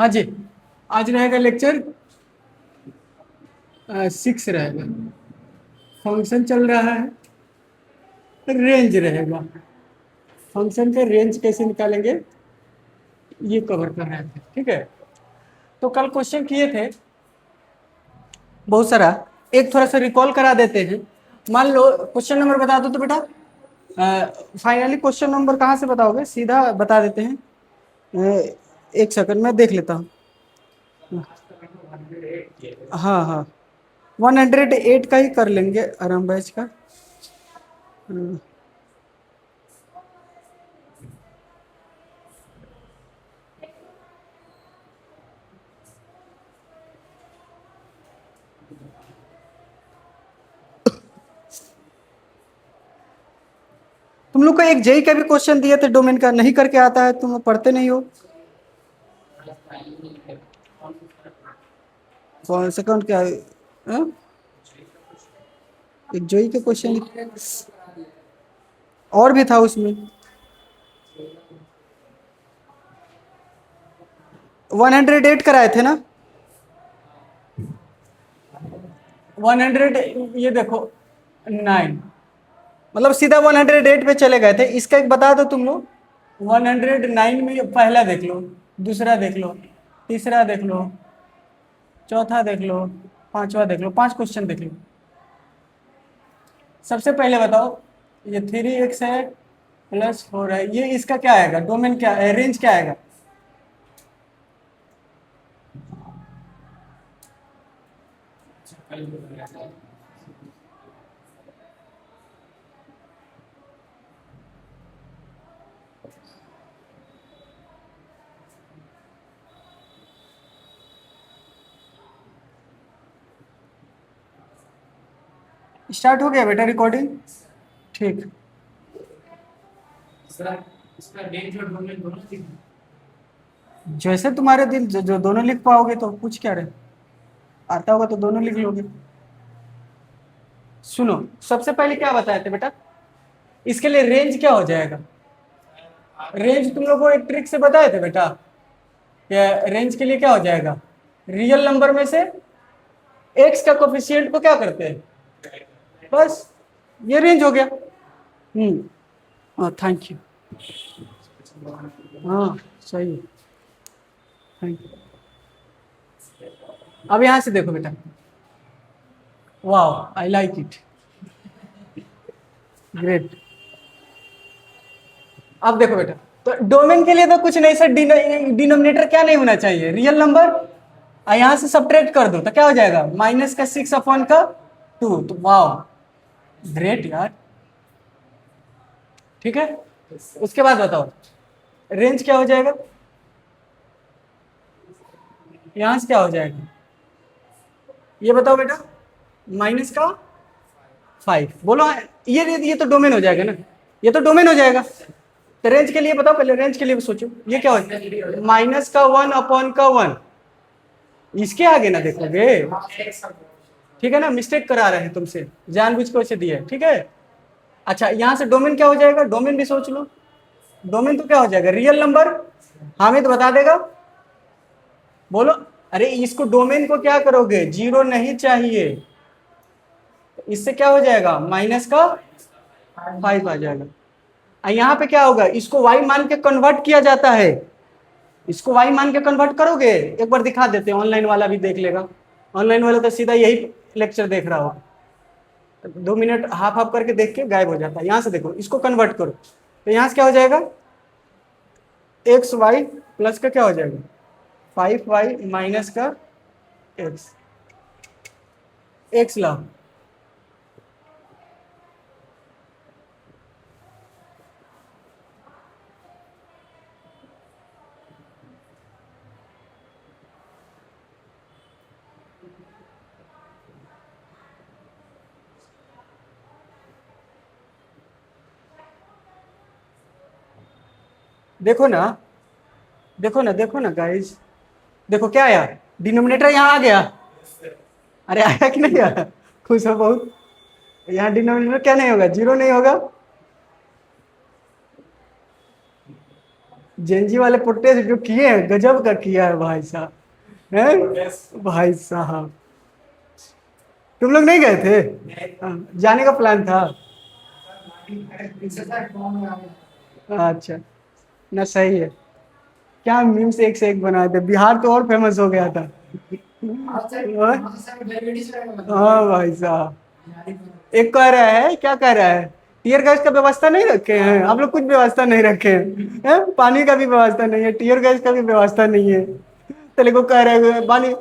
हाँ जी, आज रहेगा लेक्चर 6 रहेगा। फंक्शन चल रहा है, रेंज रहेगा। फंक्शन के रेंज कैसे निकालेंगे ये कवर कर रहे थे, ठीक है। तो कल क्वेश्चन किए थे बहुत सारा, एक थोड़ा सा रिकॉल करा देते हैं। मान लो क्वेश्चन नंबर बता दो तो बेटा, फाइनली क्वेश्चन नंबर कहाँ से बताओगे, सीधा बता देते हैं। एक सेकंड में देख लेता हूँ। हाँ हाँ, 108 का ही कर लेंगे आराम बैच का। तुम लोग को एक जेई का भी क्वेश्चन दिए थे डोमेन का, नहीं करके आता है, तुम पढ़ते नहीं हो। कौन सेकंड क्या है? हाँ? एक जेई का क्वेश्चन और भी था उसमें। 108 कराए थे ना, 100, ये देखो 9, मतलब सीधा 108 पे चले गए थे। इसका एक बता दो तुम लोग, 109 में पहला देख लो, दूसरा देख लो, तीसरा देख लो, चौथा देख लो, पांचवा देख लो, 5 क्वेश्चन देख लो। सबसे पहले बताओ, ये 3x है प्लस 4 है, ये इसका क्या आएगा, डोमेन क्या है, रेंज क्या आएगा? स्टार्ट हो गया बेटा रिकॉर्डिंग? ठीक, जैसे तुम्हारे दिल जो दोनों लिख पाओगे तो कुछ क्या रहे, आता होगा तो दोनों लिख लोगे। सुनो, सबसे पहले क्या बताए थे बेटा, इसके लिए रेंज क्या हो जाएगा? रेंज तुम लोग को एक ट्रिक से बताए थे बेटा, रेंज के लिए क्या हो जाएगा, रियल नंबर में से एक्स का कोफिशिएंट को क्या करते हैं, बस ये रेंज हो गया। Thank you. हाँ सही है, थैंक यू। अब यहां से देखो बेटा, वाह आई लाइक इट, ग्रेट। अब देखो बेटा, तो डोमेन के लिए तो कुछ नहीं सर, डिनोमिनेटर क्या नहीं होना चाहिए, रियल नंबर। यहां से सब्ट्रैक्ट कर दो तो क्या हो जाएगा, -6/2, तो वाह ग्रेट यार, ठीक है। उसके बाद बताओ रेंज क्या हो जाएगा, यहां से क्या हो जाएगा, ये बताओ बेटा, -5 बोलो। ये तो डोमेन हो जाएगा ना, ये तो डोमेन हो जाएगा। तो रेंज के लिए बताओ, पहले रेंज के लिए भी सोचो, ये क्या हो जाएगा, -1/1, इसके आगे ना देखोगे, ठीक है ना, मिस्टेक करा रहे हैं तुमसे, जानबूझ के वैसे दिए, ठीक है। अच्छा यहां से डोमेन क्या हो जाएगा, डोमेन भी सोच लो, डोमेन तो क्या हो जाएगा, रियल नंबर। हामिद बता देगा, बोलो। अरे इसको डोमेन को क्या करोगे, 0 नहीं चाहिए, इससे क्या हो जाएगा, -5 आ जाएगा। यहाँ पे क्या होगा, इसको y मान के कन्वर्ट किया जाता है, इसको y मान के कन्वर्ट करोगे, एक बार दिखा देते हैं, ऑनलाइन वाला भी देख लेगा, ऑनलाइन वाला तो सीधा यही लेक्चर देख रहा होगा, 2 मिनट हाफ हाफ करके देख के गायब हो जाता है। यहां से देखो, इसको कन्वर्ट करो, तो यहां से क्या हो जाएगा, xy प्लस का क्या हो जाएगा, 5y माइनस का x, x ला। देखो ना, देखो ना, देखो ना गाइज, देखो क्या आया, डिनोमिनेटर यहाँ आ गया, अरे आया कि नहीं आया, खुश हो बहुत। यहाँ डिनोमिनेटर क्या नहीं होगा, 0 नहीं होगा, जेनजी वाले प्रोटेस्ट जो किए हैं गजब का किया है भाई साहब, हैं भाई साहब। तुम लोग नहीं गए थे? हाँ, जाने का प्लान था। अच्छा, ना सही है। क्या मीम्स एक से एक बनाए थे, बिहार तो और फेमस हो गया था। हाँ भाई साहब, एक कह रहा है, क्या कह रहा है, टीयर गैस का व्यवस्था नहीं रखे हैं आप लोग, कुछ व्यवस्था नहीं रखे हैं, पानी का भी व्यवस्था नहीं है, टीयर गैस का भी व्यवस्था नहीं है। तेरे को कह रहे हैं पानी,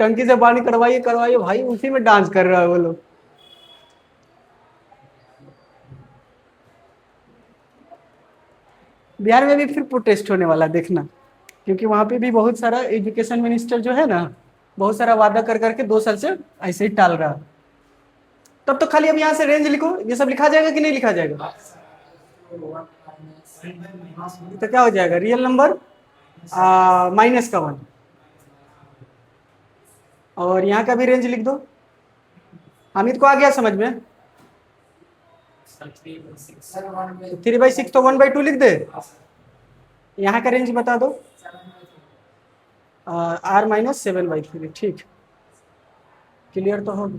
टंकी से पानी करवाइए करवाइए, भाई उसी में डांस कर रहा है वो लोग। बिहार में भी फिर प्रोटेस्ट होने वाला देखना, क्योंकि वहां पे भी बहुत सारा एजुकेशन मिनिस्टर जो है ना, बहुत सारा वादा कर करके 2 साल से ऐसे ही टाल रहा। तब तो खाली अब यहाँ से रेंज लिखो, ये सब लिखा जाएगा कि नहीं लिखा जाएगा? तो क्या हो जाएगा, रियल नंबर -1 और यहाँ का भी रेंज लिख दो। हामिद को आ गया समझ में? 3/6 तो 1/2 लिख दे। यहाँ का रेंज बता दो, R-7/3, ठीक। क्लियर तो होगा।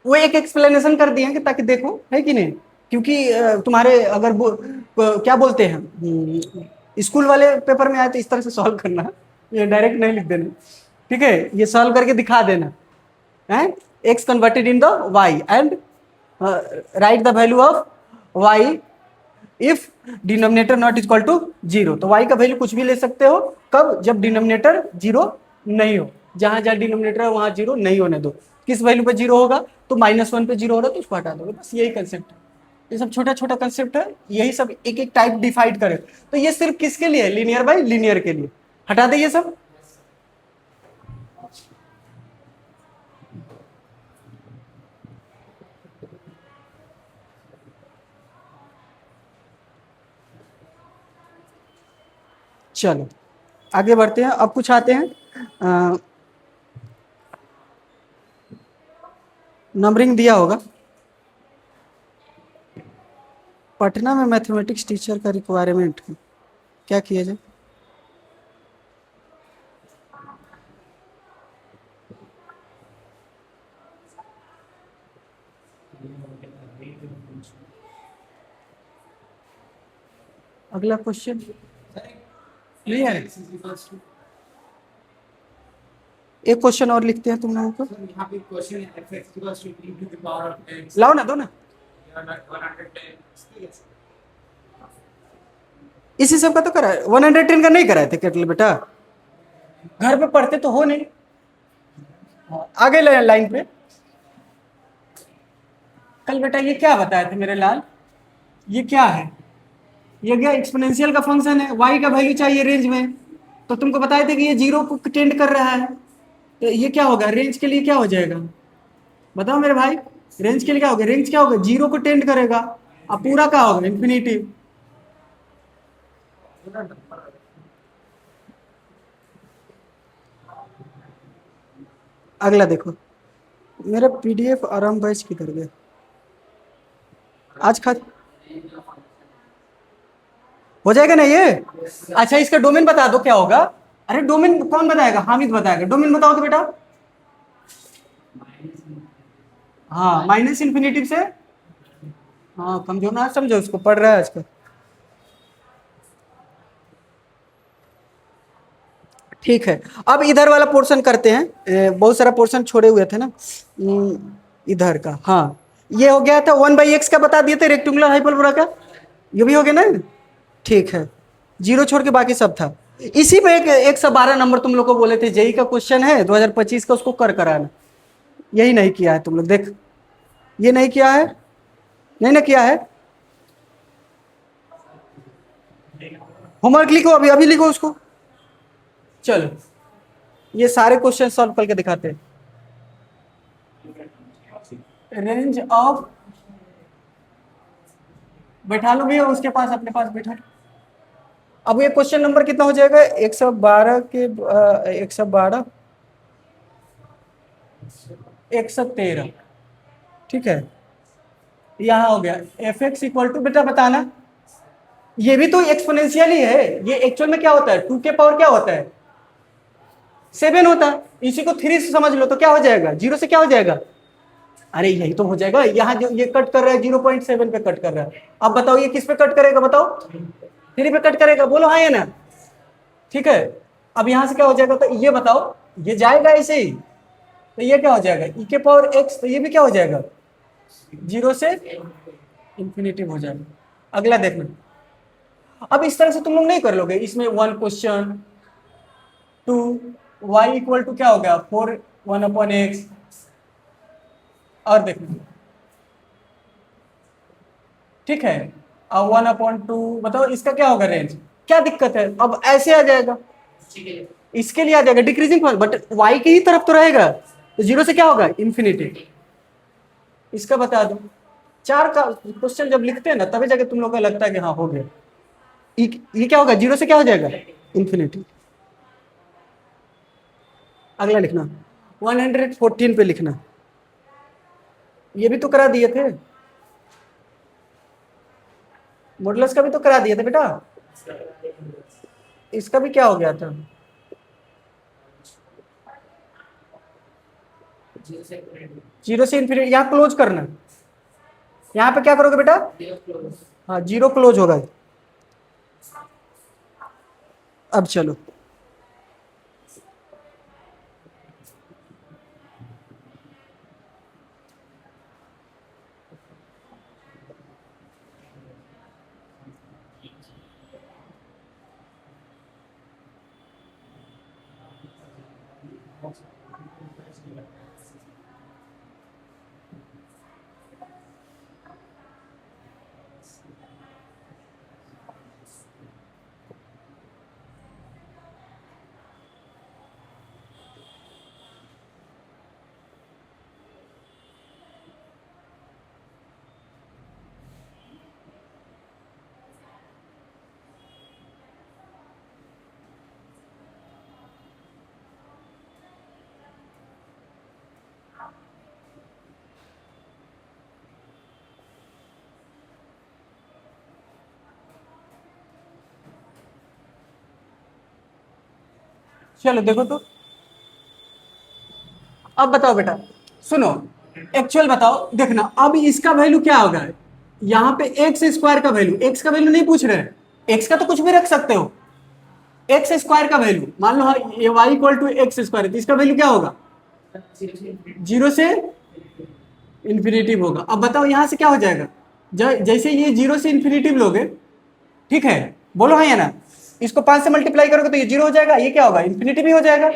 वो एक एक्सप्लेनेशन कर दिए कि ताकि देखो है कि नहीं, क्योंकि तुम्हारे अगर क्या बोलते हैं, स्कूल वाले पेपर में आए तो इस तरह से सॉल्व करना, ये डायरेक्ट नहीं लिख देना, ठीक है, ये सॉल्व करके दिखा देना है। X converted in the y and write the value of y if denominator not equal to 0। तो y का वैल्यू कुछ भी ले सकते हो, कब? जब डिनोमिनेटर 0 नहीं हो, जहां जहां डिनोमिनेटर है वहां 0 नहीं होने दो। किस वैल्यू पे 0 होगा? तो -1 पे 0 हो रहा है तो उसको हटा दोगे, बस यही कंसेप्ट है। ये सब छोटा छोटा कंसेप्ट है, यही सब एक एक टाइप डिफाइड करे। तो ये सिर्फ किसके लिए? लीनियर बाई लीनियर के लिए। हटा दे ये सब। चलो आगे बढ़ते हैं, अब कुछ आते हैं, नंबरिंग दिया होगा। पटना में मैथमेटिक्स टीचर का रिक्वायरमेंट है, क्या किया जाए? अगला क्वेश्चन नहीं है, एक क्वेश्चन और लिखते हैं तुम लोगों को। लाओ ना, दो ना। इसी सब का तो करा है, 110 का नहीं कराए थे केटल बेटा? घर पे पढ़ते तो हो नहीं। आगे लाइन पे, कल बेटा ये क्या बताए थे मेरे लाल, ये क्या है? ये क्या एक्सपोनेंशियल का फंक्शन है, y का वैल्यू चाहिए रेंज में, तो तुमको बताए थे कि ये 0 को टेंड कर रहा है, तो ये क्या होगा रेंज के लिए, क्या हो जाएगा बताओ मेरे भाई? रेंज के लिए क्या होगा? रेंज क्या होगा? 0 को टेंड करेगा, अब पूरा क्या होगा? इंफिनिटी। अगला देखो, मेरा PDF आराम बैच किधर गया आज खा, हो जाएगा ना ये? अच्छा इसका डोमेन बता दो क्या होगा। अरे डोमेन कौन बताएगा? हामिद बताएगा। डोमेन बताओ तो बेटा। हाँ माइनस इन्फिनिटी से, हाँ कमजोर ना समझो, उसको पढ़ रहा है आजकल। ठीक है, अब इधर वाला पोर्शन करते हैं, बहुत सारा पोर्शन छोड़े हुए थे ना, इधर का। हाँ ये हो गया था, 1/x का बता दिए थे, रेक्टेंगुलर हाइपरबोला का, ये भी हो गया ना? ठीक है, 0 छोड़ के बाकी सब था। इसी में एक 112 नंबर तुम लोग को बोले थे जेई का क्वेश्चन है 2025 का, उसको कर कराना। यही नहीं किया है तुम लोग, देख ये नहीं किया है, नहीं ना किया है। होमवर्क लिखो, अभी अभी लिखो उसको। चलो ये सारे क्वेश्चन सॉल्व करके दिखाते हैं। रेंज ऑफ, बैठा लो भैया उसके पास, अपने पास बैठा। अब ये क्वेश्चन नंबर कितना हो जाएगा? 112 के 112, 113, ठीक है। यहाँ हो गया एफ एक्स इक्वल टू, बेटा बताना, ये भी तो एक्सपोनेंशियल ही है, ये एक्चुअल में क्या होता है, 2 के पावर क्या होता है 7 होता है, इसी को 3 से समझ लो तो क्या हो जाएगा, 0 से क्या हो जाएगा, अरे यही तो हो जाएगा, यहाँ जो ये कट कर रहा है 0.7 पे कट कर रहा है, अब बताओ ये किस पे कट करेगा, बताओ 3 पे कट करेगा, बोलो हाँ या ना, ठीक है। अब यहां से क्या हो जाएगा, तो ये बताओ, ये जाएगा ऐसे ही, तो ये क्या हो जाएगा e के पावर x, तो ये भी क्या हो जाएगा 0 से इंफिनिटी हो जाएगा। अगला देखना, अब इस तरह से तुम लोग नहीं कर लोगे, इसमें 1 क्वेश्चन 2 y इक्वल टू क्या हो गया 4 1/x, और देखना ठीक है, अब 1/2, बताओ इसका क्या होगा रेंज, क्या दिक्कत है, अब ऐसे आ जाएगा, इसके लिए आ जाएगा डिक्रीजिंग पॉइंट, बट y की ही तरफ तो रहेगा, तो 0 से क्या होगा इंफिनिटी, इसका बता दो। 4 का क्वेश्चन जब लिखते हैं ना तभी जाके तुम लोग को लगता है कि हाँ हो गया, ये क्या होगा 0 से क्या हो जाएगा इंफिनिटी। अगला लिखना 114 पे लिखना, ये भी तो करा दिए थे, मॉडुलस का भी तो करा दिए थे बेटा, इसका भी क्या हो गया था, 0 से इंफिनिटी, यहाँ क्लोज करना, यहाँ पे क्या करोगे बेटा, हाँ 0 क्लोज होगा। अब चलो चलो देखो तो, अब बताओ बेटा, सुनो एक्चुअल बताओ, देखना अब इसका वैल्यू क्या होगा, यहाँ पे एक्स स्क्वायर का वैल्यू, एक्स का वैल्यू नहीं पूछ रहे हैं, एक्स का तो कुछ भी रख सकते हो, एक्स स्क्वायर का वैल्यू मान लो, हाँ ये y equal to x square, तो इसका वैल्यू क्या होगा 0 से इन्फिनेटिव होगा। अब बताओ यहाँ से क्या हो जाएगा, जैसे ये 0 से इन्फिनेटिव लोगे, ठीक है, बोलो हाँ या ना, इसको 5 से मल्टीप्लाई करोगे तो ये 0 हो जाएगा, ये क्या होगा इन्फिनिटी भी हो जाएगा।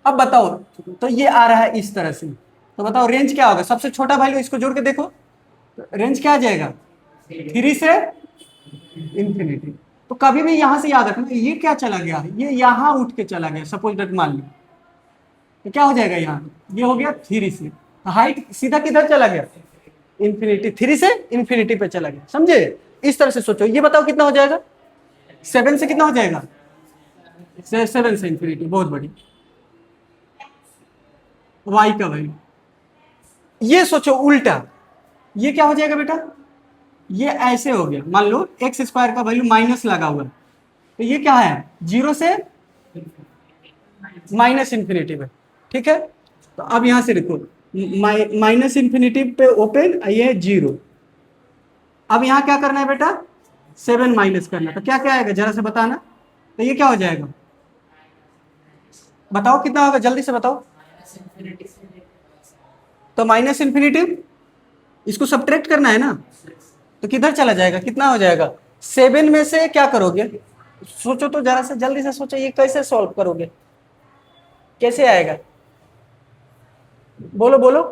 अब बताओ, तो ये आ रहा है इस तरह से, तो बताओ रेंज क्या होगा, सबसे छोटा वैल्यू इसको जोड़ के देखो, रेंज क्या आ जाएगा 3 से इन्फिनिटी। तो कभी भी यहां से याद रखना, ये क्या चला गया, ये यहां उठ के चला गया, सपोज दैट मान लो, तो क्या हो जाएगा यहाँ, ये हो गया 3 से, हाइट सीधा किधर चला गया इन्फिनिटी, 3 से इन्फिनिटी पे चला गया, समझे, इस तरह से सोचो। ये बताओ कितना हो जाएगा, 7 से कितना हो जाएगा, 7 से इन्फिनिटी, बहुत बड़ी वाई का वैल्यू। ये सोचो उल्टा, ये क्या हो जाएगा बेटा, ये ऐसे हो गया, मान लो एक्स स्क्वायर का वैल्यू माइनस लगा हुआ है, तो ये क्या है 0 से माइनस इन्फिनिटी पे, ठीक है। तो अब यहां से देखो, माइनस इन्फिनिटी पे ओपन, ये 0, अब यहाँ क्या करना है बेटा 7 माइनस करना, तो क्या क्या आएगा जरा से बताना, तो ये क्या हो जाएगा, बताओ कितना होगा जल्दी से बताओ, तो माइनस इन्फिनिटी, इसको सब्ट्रैक्ट करना है ना, तो किधर चला जाएगा, कितना हो जाएगा 7 में से क्या करोगे, सोचो तो जरा से जल्दी से सोचो, ये कैसे सॉल्व करोगे, कैसे आएगा, बोलो बोलो।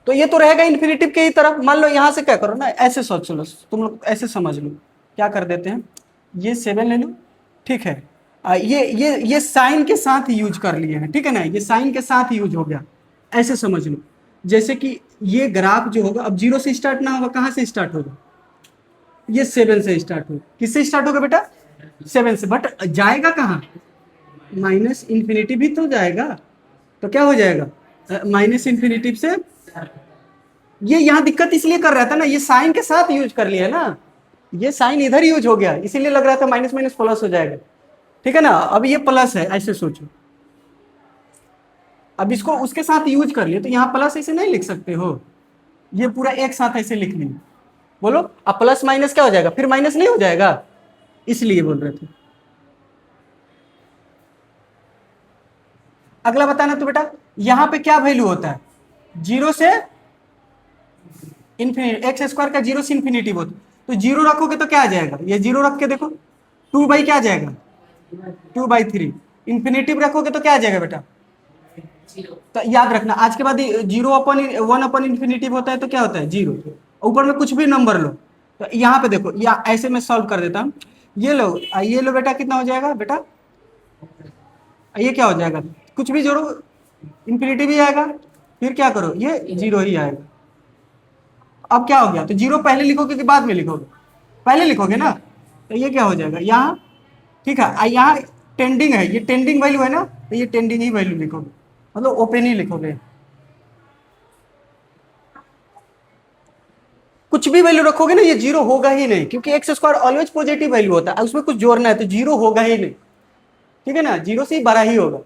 तो ये तो रहेगा इन्फिनिटिव के ही तरफ, मान लो यहाँ से क्या करो ना, ऐसे सोच लो, तुम लोग ऐसे समझ लो, क्या कर देते हैं, ये 7 ले लो, ठीक है, ये साइन के साथ यूज कर लिए हैं, ठीक है ना, ये साइन के साथ यूज हो गया, ऐसे समझ लो, जैसे कि ये ग्राफ जो होगा अब 0 से स्टार्ट ना होगा, कहाँ से स्टार्ट होगा, ये 7 से स्टार्ट होगा, किससे स्टार्ट होगा बेटा 7 से, बट जाएगा कहाँ, माइनस इन्फिनिटी भी तो जाएगा, तो क्या हो जाएगा माइनस इन्फिनिटी से ये यहाँ दिक्कत इसलिए कर रहा था ना, ये साइन के साथ यूज कर लिया ना, ये साइन इधर यूज हो गया, इसीलिए लग रहा था माइनस माइनस प्लस हो जाएगा। ठीक है ना, अब ये प्लस है, ऐसे सोचो। अब इसको उसके साथ यूज कर लिया तो यहाँ प्लस ऐसे नहीं लिख सकते हो, ये पूरा एक साथ ऐसे लिख लिया। बोलो अब प्लस माइनस क्या हो जाएगा, फिर माइनस नहीं हो जाएगा, इसलिए बोल रहे थे। अगला बताना तो बेटा, यहां पे क्या वैल्यू होता है, जीरो से इन्फिनिटी, एक्स स्क्वायर का जीरो से इन्फिनिटी होता है, तो जीरो रखोगे तो क्या आ जाएगा, ये जीरो रख के देखो, टू बाई क्या आ जाएगा, 2/3। इन्फिनिटिव रखोगे तो क्या आ जाएगा बेटा, तो याद रखना आज के बाद जीरो अपन 1 अपन इन्फिनिटिव होता है तो क्या होता है, जीरो। ऊपर में कुछ भी नंबर लो, तो यहाँ पे देखो, या ऐसे में सॉल्व कर देता हूँ, ये लो बेटा, कितना हो जाएगा बेटा, ये क्या हो जाएगा, कुछ भी जोड़ो इन्फिनिटी भी आएगा, फिर क्या करो, ये जीरो ही आएगा। अब क्या हो गया, तो जीरो पहले लिखोगे कि बाद में लिखोगे, पहले लिखोगे ना, तो ये क्या हो जाएगा यहाँ, ठीक है, यहाँ टेंडिंग है, ये टेंडिंग वैल्यू है ना, तो ये टेंडिंग ही वैल्यू लिखोगे, मतलब ओपन ही लिखोगे। कुछ भी वैल्यू रखोगे ना, ये जीरो होगा ही नहीं, क्योंकि x square always positive value होता है, उसमें कुछ जोड़ना है तो जीरो होगा ही नहीं। ठीक है ना, जीरो से ही बड़ा ही होगा।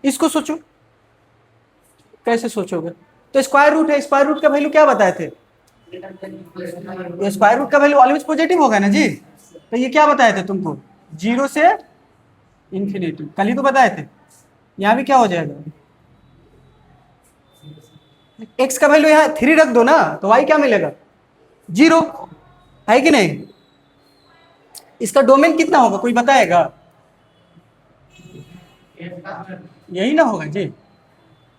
इसको सोचो, कैसे सोचोगे, तो स्क्वायर रूट है, स्क्वायर रूट का वैल्यू क्या बताए थे, ये स्क्वायर रूट का वैल्यू ऑलवेज पॉजिटिव होगा ना जी, तो ये क्या बताए थे तुमको, जीरो से इन्फिनिटी, कल ही तो बताए थे। यहाँ भी क्या हो जाएगा, एक्स का वैल्यू यहाँ 3 रख दो ना, तो वाई क्या मिलेगा, जीरो, है कि नहीं। इसका डोमेन कितना होगा, कोई बताएगा, यही ना होगा जी,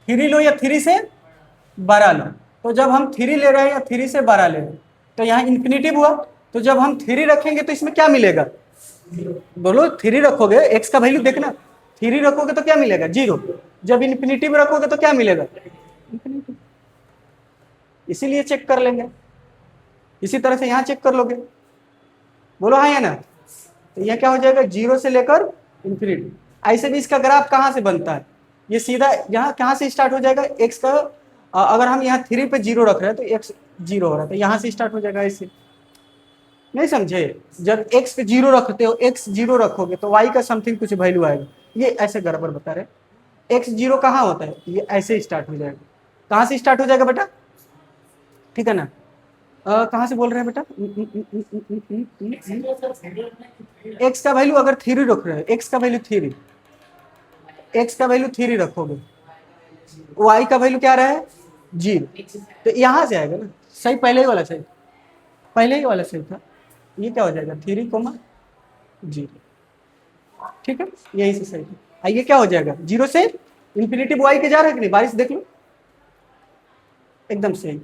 3 लो या 3 से 12 लो, तो जब हम 3 ले रहे हैं या 3 से 12 ले रहे हैं, तो यहाँ इन्फिनिटिव हुआ, तो जब हम 3 रखेंगे तो इसमें क्या मिलेगा, बोलो 3 रखोगे, एक्स का वैल्यू देखना, 3 रखोगे तो क्या मिलेगा, जीरो, जब इन्फिनिटिव रखोगे तो क्या मिलेगा, इन्फिनिटिव। इसीलिए चेक कर लेंगे, इसी तरह से यहाँ चेक कर लोगे, बोलो हाँ या ना, तो यह क्या हो जाएगा, जीरो से लेकर इन्फिनिटी। ऐसे भी इसका ग्राफ कहाँ से बनता है, ये सीधा यहाँ कहाँ से स्टार्ट हो जाएगा, एक्स का अगर हम यहाँ 3 पे जीरो रख रहे हैं तो एक्स जीरो हो रहा है, तो यहाँ से स्टार्ट हो जाएगा ऐसे। नहीं समझे, जब एक्स पे जीरो रखते हो, एक्स जीरो रखोगे तो वाई का समथिंग कुछ वैल्यू आएगा, ये ऐसे गड़बड़ बता रहे। एक्स जीरो कहाँ होता है, ये ऐसे स्टार्ट हो जाएगा, कहाँ से स्टार्ट हो जाएगा बेटा, ठीक है ना, कहाँ से बोल रहे हैं बेटा, एक्स का वैल्यू अगर 3 रख रहे हैं, एक्स का वैल्यू 3, एक्स का वैल्यू 3 रखोगे, वाई का वैल्यू क्या रहा है, जीरो, तो यहाँ से आएगा ना, सही, पहले ही वाला सही, पहले ही वाला सही था, ये क्या हो जाएगा 3,0, ठीक है, यही से सही है। ये क्या हो जाएगा, जीरो से इन्फिनिटी वाई के जा रहा है कि नहीं, बारिश देख लो, एकदम सही।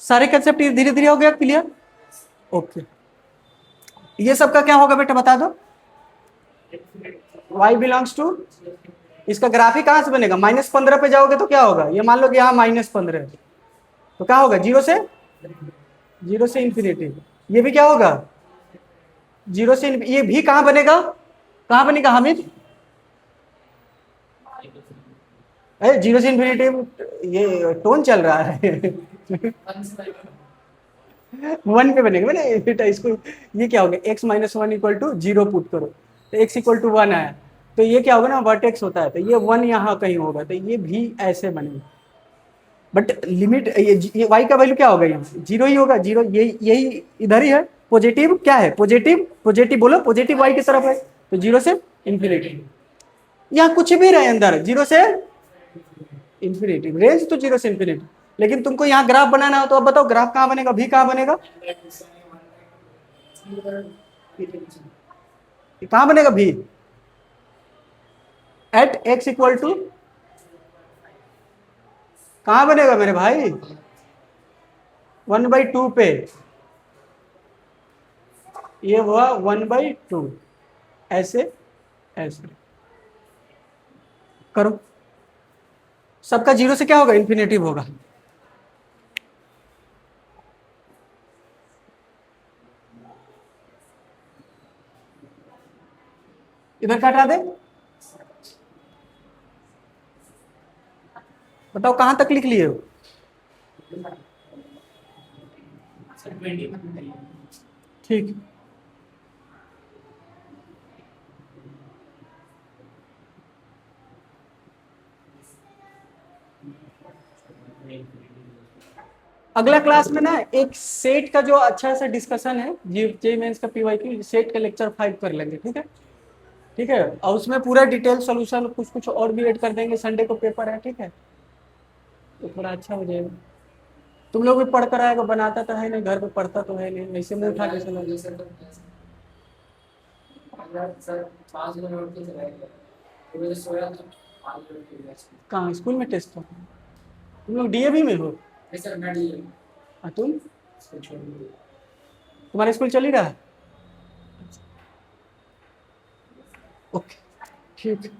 सारे कंसेप्ट धीरे धीरे हो गया क्लियर, ओके। ये सबका क्या होगा बेटा बता दो, y बिलोंग्स टू, इसका ग्राफिक कहां से बनेगा, -15 पे जाओगे तो क्या होगा, ये मान लो कि यहाँ -15 है, तो क्या होगा, जीरो से इन्फिनिटी, ये भी क्या होगा, जीरो से ये भी कहां बनेगा, कहां बनेगा हामिद, जीरो से इन्फिनिटी, ये टोन चल रहा है 1 पे बनेगा मैंने बेटा, इसको ये क्या होगा, x-1 इक्वल टू 0 पुट करो, तो x इक्वल टू 1 आया, तो ये क्या होगा ना, वर्टेक्स होता है, तो ये 1 यहाँ कहीं होगा, तो ये भी ऐसे बनेगा, बट लिमिट ये y का वैल्यू क्या होगा, यहाँ जीरो ही होगा, जीरो यही इधर ही है, पॉजिटिव क्या है, पॉजिटिव पॉजिटिव बोलो, पॉजिटिव y की तरफ है, तो जीरो से इन्फिनिटी, यहाँ कुछ भी रहे अंदर, जीरो से इन्फिनिटी, रेंज तो जीरो से इन्फिनिटी, लेकिन तुमको यहाँ ग्राफ बनाना हो तो अब बताओ ग्राफ कहाँ बनेगा, भी कहाँ बनेगा, कहां बनेगा भी, एट एक्स इक्वल टू, कहां बनेगा मेरे भाई, 1/2 पे, ये हुआ 1/2, ऐसे ऐसे करो, सबका जीरो से क्या होगा, इन्फिनेटिव होगा, इधर का हटा दे, बताओ कहाँ तक लिख लिए हो? ठीक। अगला क्लास में ना एक सेट का जो अच्छा सा डिस्कशन है, जी जे मेंस का पीवाईक्यू सेट का लेक्चर 5 कर लेंगे, ठीक है? ठीक है, और उसमें पूरा डिटेल सॉल्यूशन कुछ कुछ और भी ऐड कर देंगे, संडे को पेपर है, ठीक है? तो थोड़ा अच्छा हो जाएगा। तुम लोग भी पढ़ कर आएगा, बनाता तो है नहीं, घर पे पढ़ता तो है नहीं, ऐसे मुंह उठा के चला जाए। कहाँ स्कूल में टेस्ट हो? तुम लोग डीएवी में हो? हाँ, तुम्हारा स्कूल चल ही रहा है? ओके, ठीक।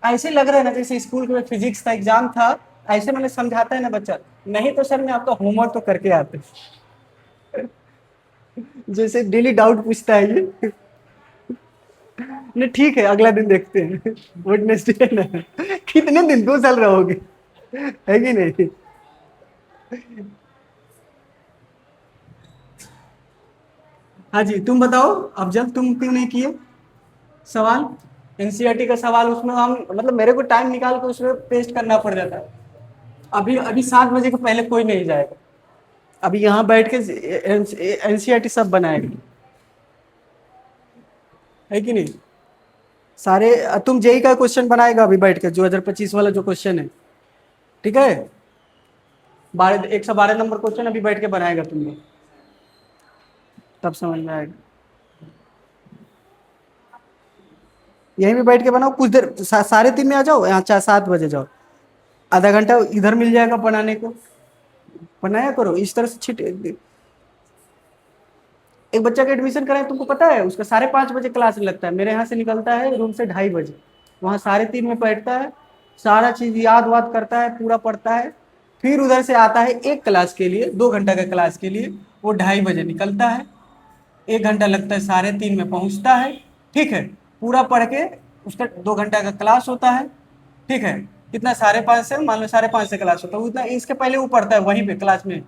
ऐसे लग रहा है ना जैसे स्कूल में फिजिक्स का एग्जाम था, ऐसे मैंने समझाता है ना बच्चा, नहीं तो सर मैं आपका होमवर्क तो करके आते, जैसे डेली डाउट पूछता है ये। नहीं ठीक है, अगला दिन देखते हैं। वेडनेसडे है ना, कितने दिन, 2 साल रहोगे, है कि नहीं? हाँ जी, तुम बताओ अफजल, तुम क्यों नहीं किए सवाल? एनसीईआरटी का सवाल उसमें हम मतलब मेरे को टाइम निकाल के उसमें पेस्ट करना पड़ जाता है। अभी अभी 7 बजे के पहले कोई नहीं जाएगा, अभी यहाँ बैठ के एनसीईआरटी सब बनाएगा, है कि नहीं? सारे तुम जेई का क्वेश्चन बनाएगा अभी बैठ के, जो 2025 वाला जो क्वेश्चन है, ठीक है? 112 नंबर क्वेश्चन अभी बैठ के बनाएगा तुम लोग, तब समझ में आएगा। यहीं भी बैठ के बनाओ कुछ देर, 3:30 में आ जाओ यहाँ, 7 बजे जाओ, आधा घंटा इधर मिल जाएगा बनाने को, बनाया करो इस तरह से छिट। एक बच्चा का एडमिशन कराए, तुमको पता है उसका 5:30 बजे क्लास लगता है, मेरे यहाँ से निकलता है रूम से 2:30 बजे, वहाँ 3:30 में बैठता है, सारा चीज याद वाद करता है, पूरा पढ़ता है, फिर उधर से आता है एक क्लास के लिए, 2 घंटा का क्लास के लिए, वो 2:30 बजे निकलता है, 1 घंटा लगता है, 3:30 में पहुंचता है, ठीक है? पूरा पढ़ के उसका 2 घंटा का क्लास होता है, ठीक है? कितना, 5:30 से, मान लो 5:30 से क्लास होता है, उतना इसके पहले वो पढ़ता है वहीं पे क्लास में,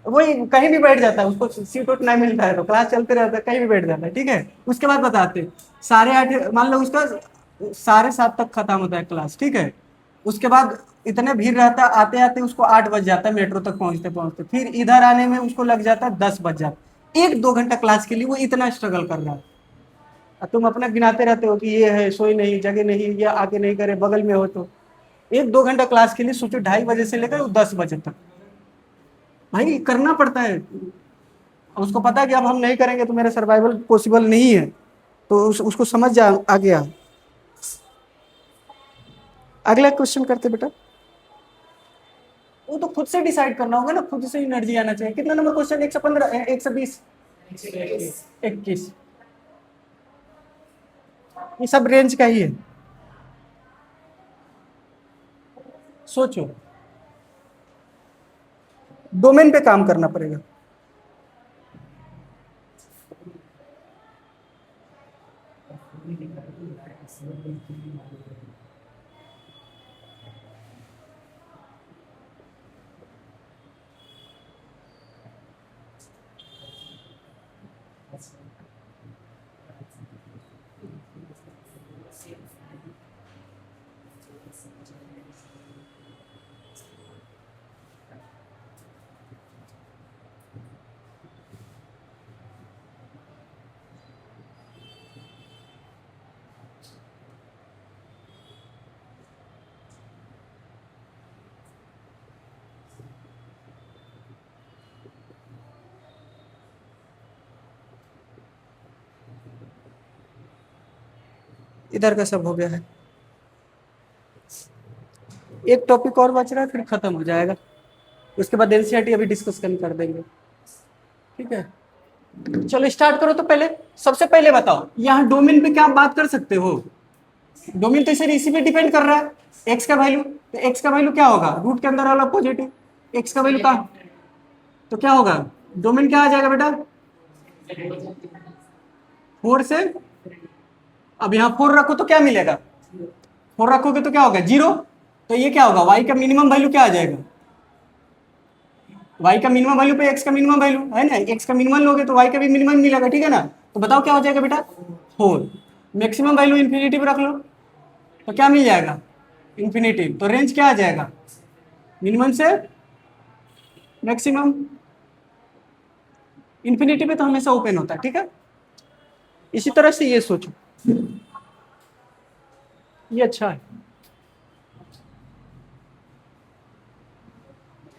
वही कहीं भी बैठ जाता है, उसको सीट उट नहीं मिलता है तो क्लास चलते रहता है, कहीं भी बैठ जाता है, ठीक है? उसके बाद बताते हैं, 8:30 मान लो उसका 7:30 तक खत्म होता है क्लास, ठीक है? उसके बाद इतने भीड़ रहता है, आते आते उसको 8 बज जाता है मेट्रो तक पहुंचते पहुंचते, फिर इधर आने में उसको लग जाता है 10 बज जाता है, 1-2 घंटा क्लास के लिए वो इतना स्ट्रगल कर रहा है, और तुम अपना गिनाते रहते हो कि ये है, सोई नहीं, जगह नहीं, ये आके नहीं करे, बगल में हो तो। 1-2 घंटा क्लास के लिए सोचो, 2:30 बजे से लेकर 10 बजे तक, भाई करना पड़ता है। उसको पता है कि अब हम नहीं करेंगे तो मेरा सर्वाइवल पॉसिबल नहीं है, तो उसको समझ जा आ गया। अगला क्वेश्चन करते बेटा, वो तो खुद से डिसाइड करना होगा ना, खुद से एनर्जी आना चाहिए। कितना नंबर क्वेश्चन? 115, 120, 21, ये सब रेंज का ही है, सोचो, डोमेन पे काम करना पड़ेगा। इधर का सब हो गया है, एक टॉपिक और बच रहा है, फिर खत्म हो जाएगा, उसके बाद एनसीईआरटी अभी डिस्कशन कर देंगे, ठीक है? चलो स्टार्ट करो। तो पहले, सबसे पहले बताओ यहाँ डोमेन पे क्या बात कर सकते हो? डोमेन तो इसी पे डिपेंड कर रहा है, एक्स का वैल्यू, तो एक्स का वैल्यू क्या होगा? रूट के अंदर वाला पॉजिटिव, एक्स का वैल्यू का, तो क्या होगा? डोमेन क्या आ जाएगा बेटा? 4 से, अब यहाँ 4 रखो तो क्या मिलेगा? 4 रखोगे तो क्या होगा 0। तो ये क्या होगा y का मिनिमम वैल्यू क्या आ जाएगा, y का मिनिमम वैल्यू पे x का मिनिमम वैल्यू है ना, x का मिनिमम लोगे तो y का भी मिनिमम मिलेगा, ठीक है ना। तो बताओ क्या हो जाएगा बेटा 4। मैक्सिमम वैल्यू इन्फिनिटी पे रख लो तो क्या मिल जाएगा इन्फिनिटी। तो रेंज क्या आ जाएगा मिनिमम से मैक्सिमम। इन्फिनिटी पे तो हमेशा ओपन होता है, ठीक है। इसी तरह से ये सोचो, ये अच्छा है,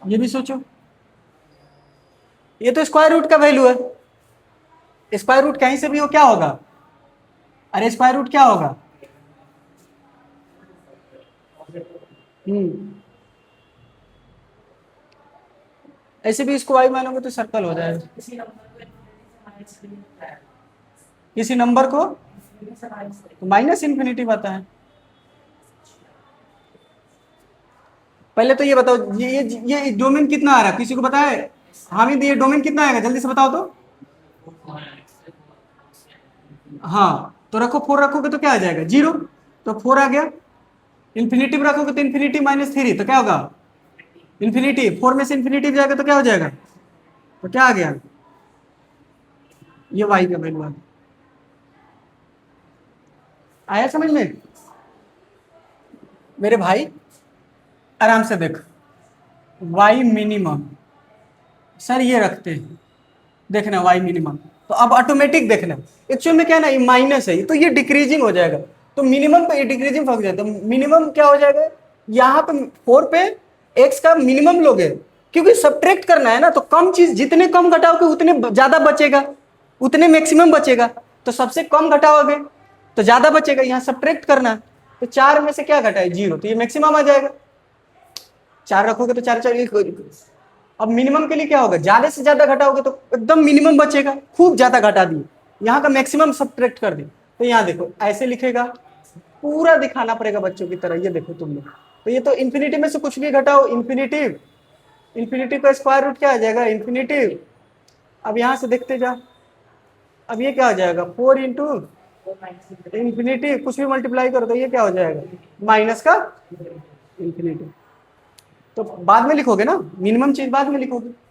ये भी सोचो, ये तो स्क्वायर रूट का वैल्यू है, स्क्वायर रूट कहीं से भी हो क्या होगा, अरे स्क्वायर रूट क्या होगा। हम्म ऐसे भी इसको y मानोगे तो सर्कल हो जाएगा, किसी नंबर को तो माइनस इन्फिनिटी आता है। पहले तो ये बताओ ये डोमेन कितना आ रहा है, किसी को पता है। हामिद ये डोमेन कितना आएगा जल्दी से बताओ तो। हाँ तो रखो 4 रखोगे तो क्या आ जाएगा 0। तो 4 आ गया। इन्फिनिटी रखोगे तो इन्फिनिटी -3 तो क्या होगा इन्फिनिटी। 4 में से इन्फिनिटी जाएगा तो क्या हो जाएगा, तो क्या आ गया ये y का वैल्यू आ गया। आया समझ में मेरे भाई, आराम से देख y मिनिमम सर ये रखते हैं, देखना y मिनिमम। तो अब ऑटोमेटिक देखना एक्चुअल में क्या है ना, ये माइनस है तो ये डिक्रीजिंग हो जाएगा, तो मिनिमम पे डिक्रीजिंग फंस जाता है। मिनिमम क्या हो जाएगा यहाँ पे 4 पे x का मिनिमम लोगे, क्योंकि सब्ट्रैक्ट करना है ना, तो कम चीज जितने कम घटाओगे उतने ज्यादा बचेगा, उतने मैक्सिमम बचेगा। तो सबसे कम घटाओगे तो ज्यादा बचेगा, यहाँ सब्ट्रैक्ट करना है। तो 4 में से क्या घटाए 0, तो ये मैक्सिमम आ जाएगा। 4 रखोगे तो 4 4 अब मिनिमम के लिए क्या होगा, ज्यादा से ज्यादा घटाओगे तो एकदम मिनिमम बचेगा, खूब ज्यादा घटा दिए यहाँ का मैक्सिमम सब्ट्रैक्ट कर दिए। तो यहाँ देखो ऐसे लिखेगा, पूरा दिखाना पड़ेगा बच्चों की तरह, ये देखो तुम लोग। तो ये तो इन्फिनिटी में से कुछ भी घटाओ इन्फिनिटिव, इन्फिनिटी का स्क्वायर रूट क्या आ जाएगा इन्फिनिटिव। अब यहाँ से देखते जा, अब ये क्या हो जाएगा 4 इंटू इन्फिनिटी, कुछ भी मल्टीप्लाई करो तो ये क्या हो जाएगा माइनस का इन्फिनिटी। तो बाद में लिखोगे ना, मिनिमम चीज बाद में लिखोगे।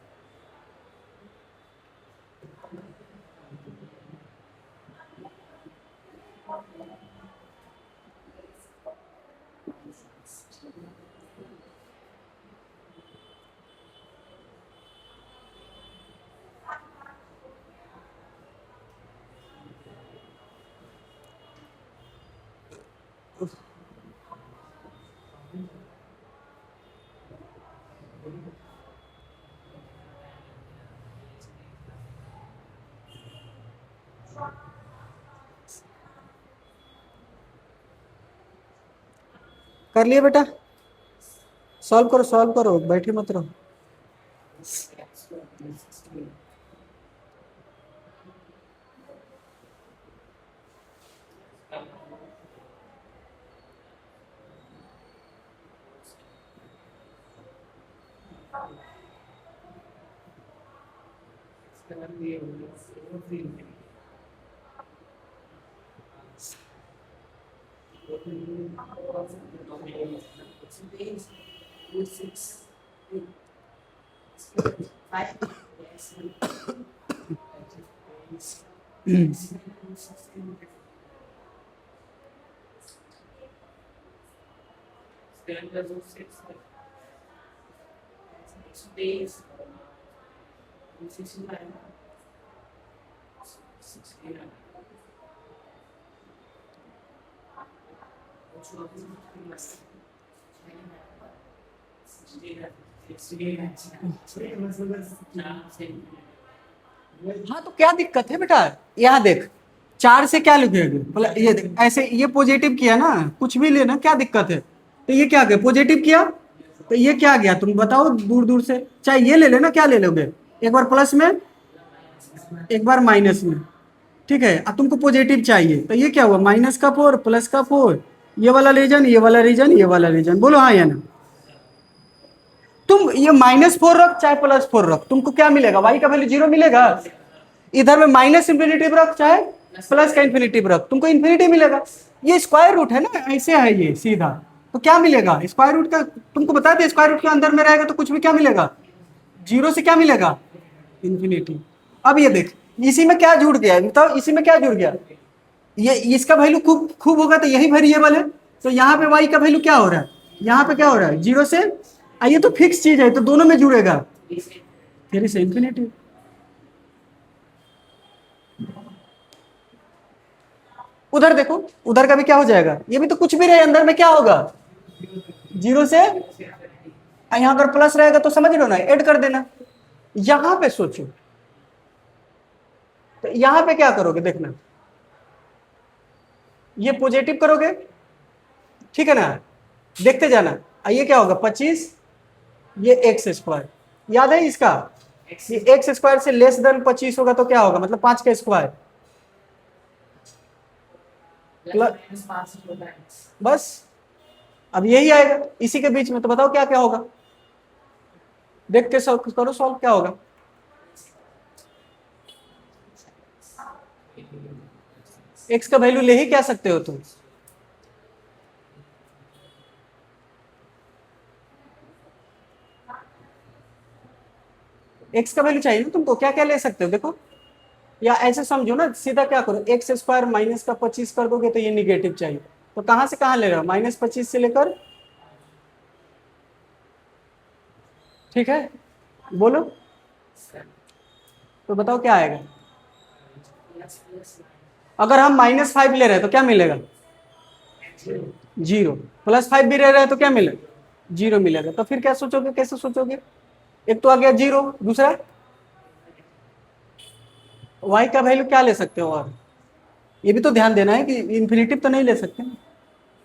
कर लिए बेटा, सॉल्व करो बैठे मत रहो। हाँ तो क्या दिक्कत है बेटा, यहाँ देख 4 से क्या लिखेगा, मतलब ये देख ऐसे ये पॉजिटिव किया ना, कुछ भी लेना क्या दिक्कत है। तो ये क्या गया पॉजिटिव किया, तो ये क्या गया तुम बताओ दूर दूर से, चाहे ये ले लेना, क्या ले लोगे एक बार प्लस में एक बार माइनस में, ठीक है। अब तुमको पॉजिटिव चाहिए तो ये क्या हुआ माइनस का 4 प्लस का 4, ये वाला रीजन ये वाला रीजन ये वाला रीजन, बोलो हाँ या ना। तुम ये -4 रख चाहे +4 रख, तुमको क्या मिलेगा y का वैल्यू 0 मिलेगा। इधर में माइनस इंफिनिटी रख चाहे प्लस का इंफिनिटी रख, तुमको इंफिनिटी मिलेगा। ये स्क्वायर रूट है ना, ऐसे है ये सीधा, तो क्या मिलेगा स्क्वायर रूट का, तुमको बता दें स्क्वायर रूट के अंदर में रहेगा तो कुछ भी क्या मिलेगा, जीरो से क्या मिलेगा, इंफिनिटी। अब ये देख, इसी में क्या जुड़ गया बताओ, इसी में क्या जुड़ गया, ये इसका वैल्यू खूब खूब होगा तो यही वेरिएबल है, तो यहाँ पे y का वैल्यू क्या हो रहा है, यहाँ पे क्या हो रहा है, जीरो से, ये तो फिक्स चीज है तो दोनों में जुड़ेगा, फिर से इंफिनिटी। उधर देखो, उधर का भी क्या हो जाएगा, ये भी तो कुछ भी रहे अंदर में क्या होगा, जीरो से, यहाँ अगर प्लस रहेगा तो समझ लो ना, ऐड कर देना। यहां पे सोचो, तो यहां पे क्या करोगे देखना, ये पॉजिटिव करोगे, ठीक है ना, देखते जाना, ये क्या होगा 25, ये एक्स स्क्वायर, याद है इसका, ये एक्स स्क्वायर से लेस देन 25 होगा तो क्या होगा, मतलब 5 का स्क्वायर, बस। अब यही आएगा इसी के बीच में, तो बताओ क्या क्या होगा, देख के करो सॉल्व, क्या होगा, एक्स का वैल्यू ले ही क्या सकते हो तुम, एक्स का वैल्यू चाहिए ना तुमको, क्या क्या ले सकते हो देखो, या ऐसे समझो ना सीधा, क्या करो एक्स स्क्वायर माइनस का 25 कर दोगे तो ये निगेटिव चाहिए, तो कहां से कहां ले रहे हो, -25 से लेकर, ठीक है, बोलो, तो बताओ क्या आएगा, अगर हम -5 ले रहे हैं तो क्या मिलेगा, जीरो, +5 भी रह रहा है तो क्या मिलेगा, जीरो मिलेगा, तो फिर क्या सोचोगे, कैसे सोचोगे, एक तो आ गया जीरो, दूसरा वाई का वैल्यू क्या ले सकते हो, और ये भी तो ध्यान देना है कि इन्फिनिटिव तो नहीं ले सकते,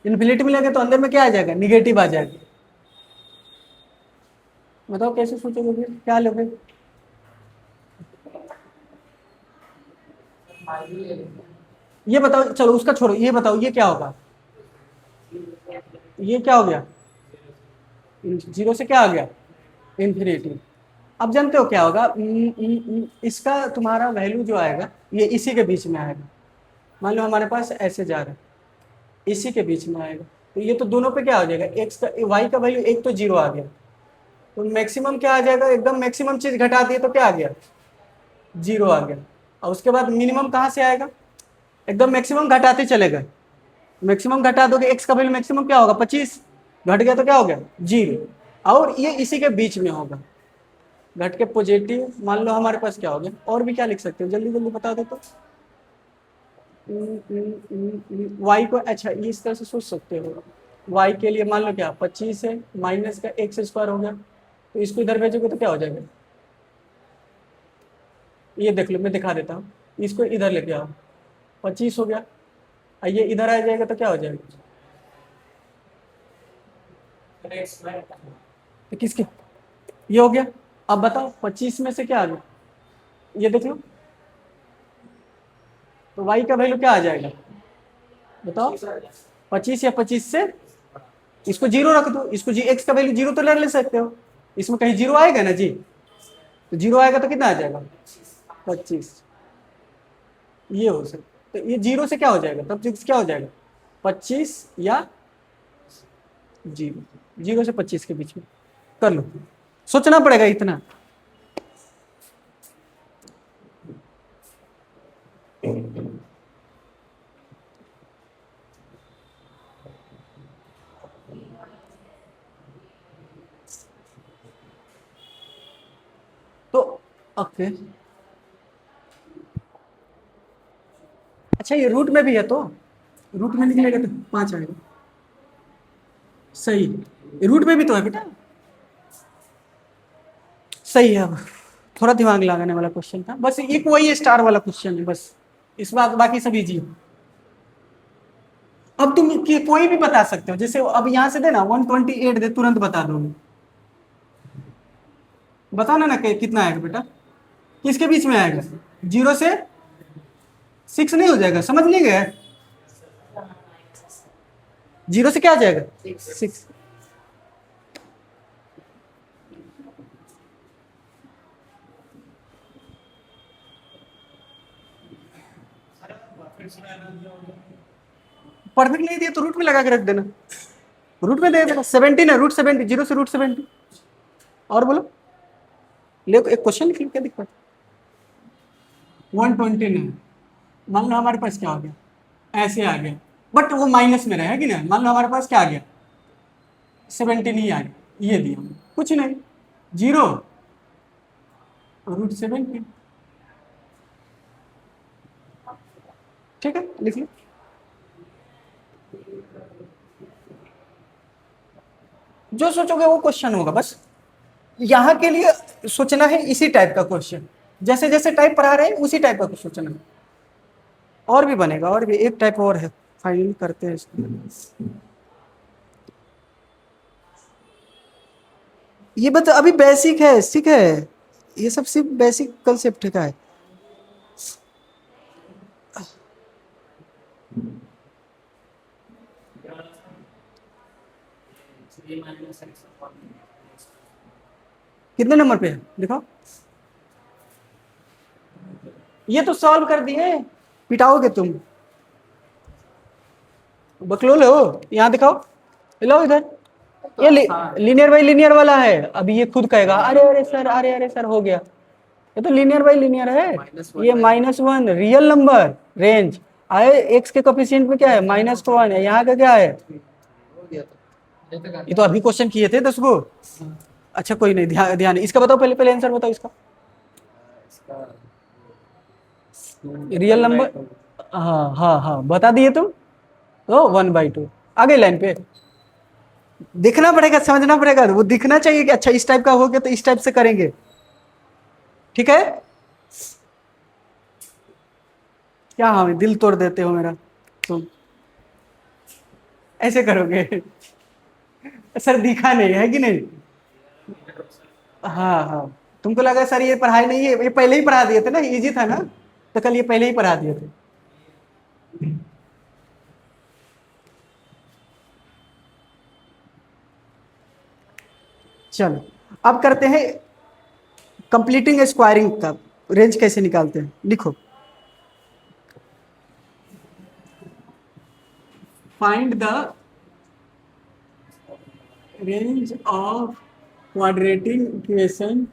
इन्फिनिटिव लेंगे तो अंदर में क्या आ जाएगा, निगेटिव आ जाएगा, बताओ कैसे सोचोगे फिर, क्या लोगे, ये बताओ, चलो उसका छोड़ो, ये बताओ ये क्या होगा, ये क्या हो गया, जीरो से क्या आ गया, इन्फिनिटी। अब जानते हो क्या होगा, इसका तुम्हारा वैल्यू जो आएगा ये इसी के बीच में आएगा, मान लो हमारे पास ऐसे जा रहा है, इसी के बीच में आएगा, तो ये तो दोनों पे क्या हो जाएगा, एक्स का वाई का वैल्यू एक तो जीरो आ गया, तो मैक्सिमम क्या आ जाएगा, एकदम मैक्सिमम चीज घटा दिए तो क्या आ गया, जीरो आ गया, और उसके बाद मिनिमम कहाँ से आएगा, एकदम मैक्सिमम घटाते चले गए, मैक्सिमम घटा दोगे एक्स का वैल्यू मैक्सिमम क्या होगा 25, घट गया तो क्या हो गया जीरो, और ये इसी के बीच में होगा, घट के पॉजिटिव, मान लो हमारे पास क्या हो गया, और भी क्या लिख सकते हो जल्दी जल्दी बता दो तो, वाई को, अच्छा ये इस तरह से सोच सकते हो, वाई के लिए मान लो क्या 25 है, माइनस का एक्स स्क्वायर हो गया, तो इसको इधर भेजोगे तो क्या हो जाएगा, ये देख लो मैं दिखा देता हूँ, इसको इधर लेके आओ, 25 हो गया, और ये इधर आ जाएगा तो क्या हो जाएगा, तो किसके, ये हो गया, अब बताओ 25 में से क्या आ गया, ये देख लो, तो वाई का वैल्यू क्या आ जाएगा, बताओ 25 या 25 से, इसको जीरो रख दो, इसको जी एक्स का वैल्यू जीरो तो ले सकते हो, इसमें कहीं जीरो आएगा ना जी, तो जीरो आएगा तो कितना आ जाएगा 25, ये हो सकता, तो ये जीरो से क्या हो जाएगा, तब क्या हो जाएगा 25 या जीरो, जीरो से 25 के बीच में, कर लो, सोचना पड़ेगा इतना, तो ओके, अच्छा ये रूट में भी है, तो रूट में निकलेगा तो 5 आएगा, सही, रूट में भी तो है बेटा, सही है, अब थोड़ा दिमाग लगाने वाला क्वेश्चन था, बस एक वही स्टार वाला क्वेश्चन है बस, इस बात बाकी सब इजी है। अब तुम कोई भी बता सकते हो, जैसे अब यहाँ से देना 128 दे, तुरंत बता दोगे, बताना ना कितना आएगा बेटा, किसके बीच में आएगा, जीरो से 6 नहीं हो जाएगा, समझ नहीं गए, जीरो से क्या आ जाएगा 6, परफेक्ट नहीं दिया तो रूट में लगा के रख देना, रूट में दे देना। 17 है, √70, 0 से √70। और बोलो, ले एक क्वेश्चन लिख लो, क्या दिक्कत। 129, मान लो हमारे पास क्या आ गया, ऐसे आ गया, बट वो माइनस में रहे कि ना। मान लो हमारे पास क्या आ गया, 17 ही आ गया, ये दिया कुछ नहीं, 0 √70। ठीक है, लिख लो। जो सोचोगे वो क्वेश्चन होगा, बस यहां के लिए सोचना है इसी टाइप का क्वेश्चन, जैसे जैसे टाइप पढ़ा रहे हैं उसी टाइप का कुछ सोचना है। और भी बनेगा, और भी एक टाइप और है, फाइनल करते हैं इसको। ये बता, अभी बेसिक है, ठीक है, ये सब सिर्फ बेसिक कंसेप्ट का है। कितने नंबर पे है दिखाओ। ये तो सॉल्व कर दिए, पिटाओगे तुम, बकलोल हो। यहाँ दिखाओ, लो इधर, ये लीनियर बाई लीनियर वाला है। अभी ये खुद कहेगा अरे अरे सर, अरे अरे सर हो गया, ये तो लीनियर बाई लीनियर है। ये -1 रियल नंबर रेंज आए, एक्स के कोफिशिएंट में क्या है -1 है, यहाँ का क्या है। ये तो अभी क्वेश्चन किए थे 10 गो। अच्छा कोई नहीं, ध्यान इसका बताओ, पहले पहले आंसर बताओ इसका। रियल नंबर, हाँ हाँ हाँ बता दिए तुम, तो 1/2। आगे लाइन पे दिखना पड़ेगा, समझना पड़ेगा, वो दिखना चाहिए कि अच्छा इस टाइप का हो गया तो इस टाइप से करेंगे, ठीक है। क्या हाँ दिल तोड़ देते हो मेरा तुम, ऐसे करोगे। सर दिखा नहीं है कि नहीं। हाँ हाँ, तुमको लगा सर ये पढ़ाई नहीं है, ये पहले ही पढ़ा दिए थे ना, इजी था ना, तो कल ये पहले ही पढ़ा दिए थे। चलो अब करते हैं कंप्लीटिंग स्क्वायरिंग का रेंज कैसे निकालते हैं, लिखो। Find the range of quadratic equation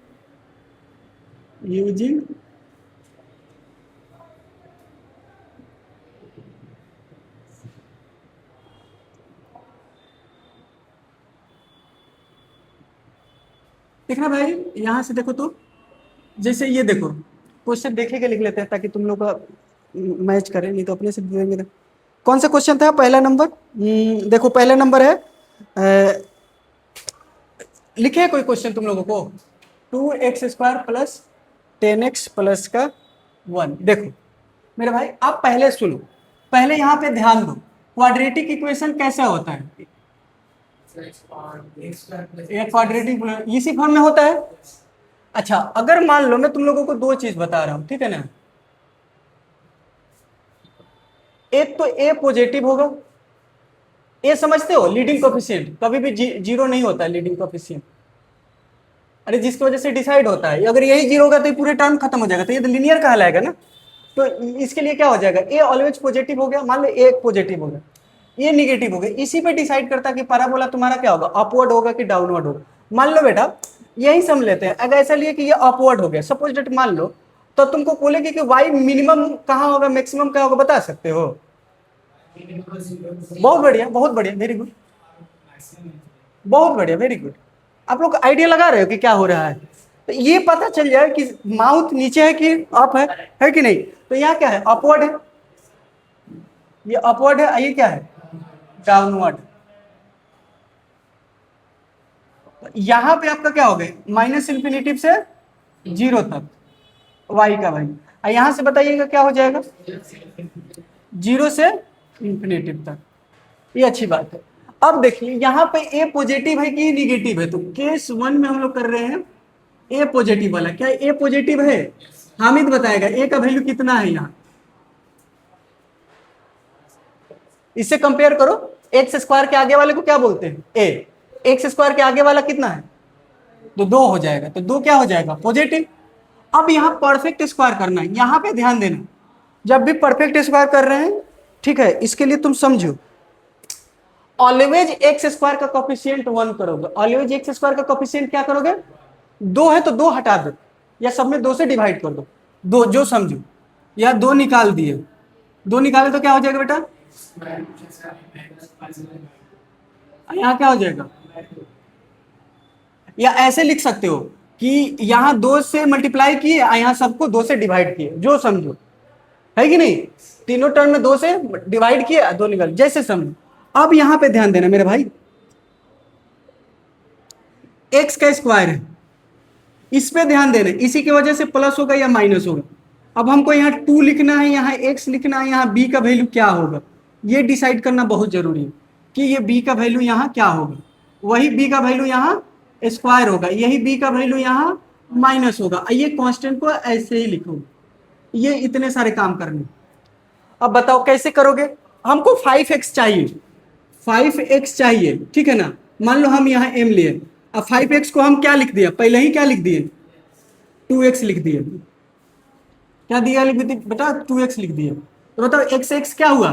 using देखना भाई, यहां से देखो तो, जैसे ये देखो, क्वेश्चन देखे के लिख लेते हैं ताकि तुम लोग का मैच करे, नहीं तो अपने से देंगे तो। कौन सा क्वेश्चन था पहला नंबर, देखो पहला नंबर है, लिखे कोई क्वेश्चन तुम लोगों को, 2x² + 10x + का 1। देखो मेरे भाई, आप पहले सुनो, पहले यहाँ पे ध्यान दो, क्वाड्रेटिक इक्वेशन कैसा होता है। एक क्वाड्रेटिक इसी फॉर्म में होता है। अच्छा अगर मान लो मैं तुम लोगों को दो चीज बता रहा हूं, ठीक है ना, एक तो ए पॉजिटिव होगा, ए समझते हो, लीडिंग कोफिशिएंट कभी भी जीरो नहीं होता है लीडिंग कोफिशिएंट, अरे जिसकी वजह से डिसाइड होता है, अगर यही जीरो होगा तो ये पूरे टर्म खत्म हो जाएगा, तो ये तो लीनियर कहलाएगा ना। तो इसके लिए क्या हो जाएगा, ए ऑलवेज पॉजिटिव हो गया, मान लो ए पॉजिटिव हो गया, ये निगेटिव हो गया, इसी पे डिसाइड करता है कि पैराबोला तुम्हारा क्या होगा, अपवर्ड होगा कि डाउनवर्ड होगा। मान लो बेटा यही समझ लेते हैं, अगर ऐसा लिए कि ये अपवर्ड हो गया, सपोज डेट मान लो, तो तुमको बोलेगी कि वाई मिनिमम कहाँ होगा, मैक्सिमम क्या होगा, बता सकते हो। बहुत बढ़िया, बहुत बढ़िया, वेरी गुड, बहुत बढ़िया, वेरी गुड। आप लोग आइडिया लगा रहे हो कि क्या हो रहा है, तो ये पता चल जाए कि माउथ नीचे है कि अप है कि नहीं। तो यहाँ क्या है, अपवर्ड है, ये अपवर्ड है, ये क्या है, डाउनवर्ड। यहां पे आपका क्या हो गया, -∞ से 0 तक y का वैल्यू, और यहां से बताइएगा क्या हो जाएगा, 0 से ∞ तक। ये अच्छी बात है। अब देखिए यहाँ पे ए पॉजिटिव है कि निगेटिव है, तो केस 1 में हम लोग कर रहे हैं ए पॉजिटिव वाला। क्या ए पॉजिटिव है, हामिद बताएगा ए का वैल्यू कितना है यहाँ, इससे कंपेयर करो, x² के आगे वाले को क्या बोलते हैं, ए, x² के आगे वाला कितना है, तो 2 हो जाएगा, तो 2 क्या हो जाएगा, पॉजिटिव। अब यहाँ परफेक्ट स्क्वायर करना है, यहाँ पे ध्यान देना, जब भी परफेक्ट स्क्वायर कर रहे हैं, ठीक है, इसके लिए तुम समझो ऑलवेज एक्स स्क्वायर का कोफिशिएंट 1 करोगे, ऑलवेज एक्स स्क्वायर का कोफिशिएंट क्या करोगे, 2 है तो 2 हटा दो, या सब में 2 से डिवाइड कर दो, दो जो समझो, या 2 निकाल दिए, 2 निकाले तो क्या हो जाएगा बेटा, यहाँ क्या हो जाएगा, या ऐसे लिख सकते हो कि यहाँ 2 से मल्टीप्लाई किए, यहाँ सबको 2 से डिवाइड किए, जो समझो, है कि नहीं, तीनों टर्म में 2 से डिवाइड किए, 2 निकाल, जैसे समझो। अब यहां पे ध्यान देना मेरे भाई, एक्स का स्क्वायर है, इस पे ध्यान देना, इसी की वजह से प्लस होगा या माइनस होगा। अब हमको यहाँ 2 लिखना है, यहाँ एक्स लिखना है, यहाँ बी का वैल्यू क्या होगा, ये डिसाइड करना बहुत जरूरी है कि ये बी का वैल्यू यहाँ क्या होगा, वही बी का वैल्यू यहाँ स्क्वायर होगा, यही बी का वैल्यू यहाँ माइनस होगा, ये कांस्टेंट को ऐसे ही लिखोगे, ये इतने सारे काम करने। अब बताओ कैसे करोगे, हमको 5x चाहिए, 5x चाहिए, ठीक है ना, मान लो हम यहाँ m लिए, अब 5x को हम क्या लिख दिया, पहले ही क्या लिख दिए, 2x लिख दिए, क्या दिया लिख दिया बेटा, 2x लिख दिया, तो बताओ x x क्या हुआ,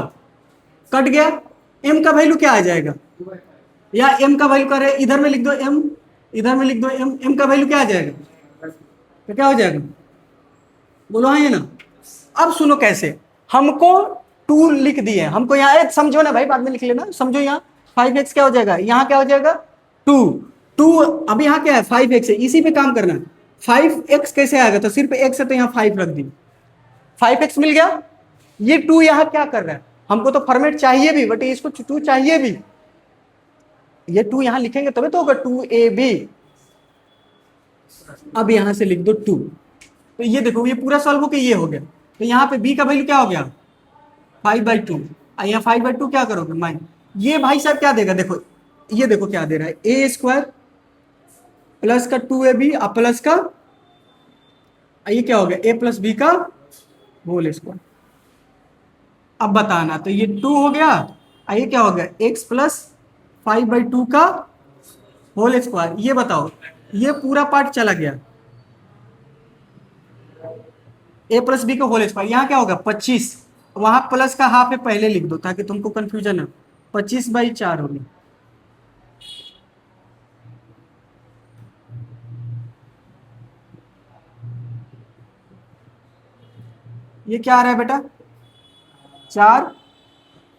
कट गया, m का वैल्यू क्या आ जाएगा, या m का वैल्यू करे, इधर में लिख दो m, इधर में लिख दो m, m का वैल्यू क्या आ जाएगा, तो क्या हो जाएगा, बोलो हाँ, ये ना। अब सुनो कैसे, हमको 2 लिख दिए, हमको यहाँ समझो ना भाई, बाद में लिख लेना, समझो यहाँ 5x क्या हो जाएगा, यहाँ क्या हो जाएगा 2, 2 अब यहाँ क्या है 5x है, इसी पे काम करना है, 5x कैसे आएगा, तो सिर्फ x है तो यहाँ 5 रख दी, 5x मिल गया, ये 2 यहाँ क्या कर रहा है, हमको तो फॉर्मेट चाहिए भी, बट इसको 2 चाहिए भी, ये 2 यहाँ लिखेंगे तभी तो होगा 2ab, अब यहाँ से लिख दो 2, तो ये देखो ये पूरा सॉल्व होकर ये हो गया, तो यहाँ पे b का वैल्यू क्या हो गया 5/2, यहाँ 5/2 क्या करोगे माइन, ये भाई साहब क्या देगा, देखो ये देखो क्या दे रहा है, ए स्क्वायर प्लस का 2ab प्लस का, ये क्या हो गया a प्लस बी का होल स्क्वायर। अब बताना, तो ये 2 हो गया, ये क्या हो गया x प्लस 5/2 का होल स्क्वायर, ये बताओ ये पूरा पार्ट चला गया, a प्लस बी का होल स्क्वायर, यहाँ क्या होगा 25, वहां प्लस का हाफ है पहले लिख दो ताकि तुमको कंफ्यूजन हो, 25/4 होगी, ये क्या आ रहा है बेटा 4,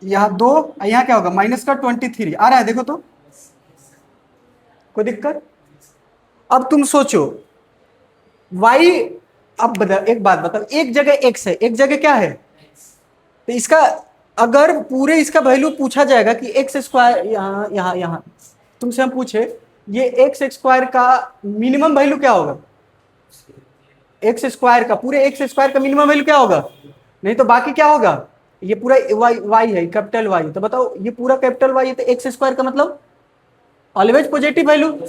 यहाँ 2, यहाँ क्या होगा माइनस का 23 आ रहा है, देखो तो कोई दिक्कत। अब तुम सोचो y, अब बता एक बात बताओ, एक जगह x है, एक जगह क्या है, तो इसका अगर पूरे इसका वैल्यू पूछा जाएगा कि एक्स स्क्वायर, यहाँ यहाँ यहाँ तुमसे हम पूछे ये एक्स स्क्वायर का मिनिमम वैल्यू क्या होगा, एक्स स्क्वायर का, पूरे एक्स स्क्वायर का मिनिमम वैल्यू क्या होगा, नहीं तो बाकी क्या होगा, ये पूरा वाई है, कैपिटल वाई, तो बताओ ये पूरा कैपिटल वाई है, तो एक्स स्क्वायर का मतलब always positive value,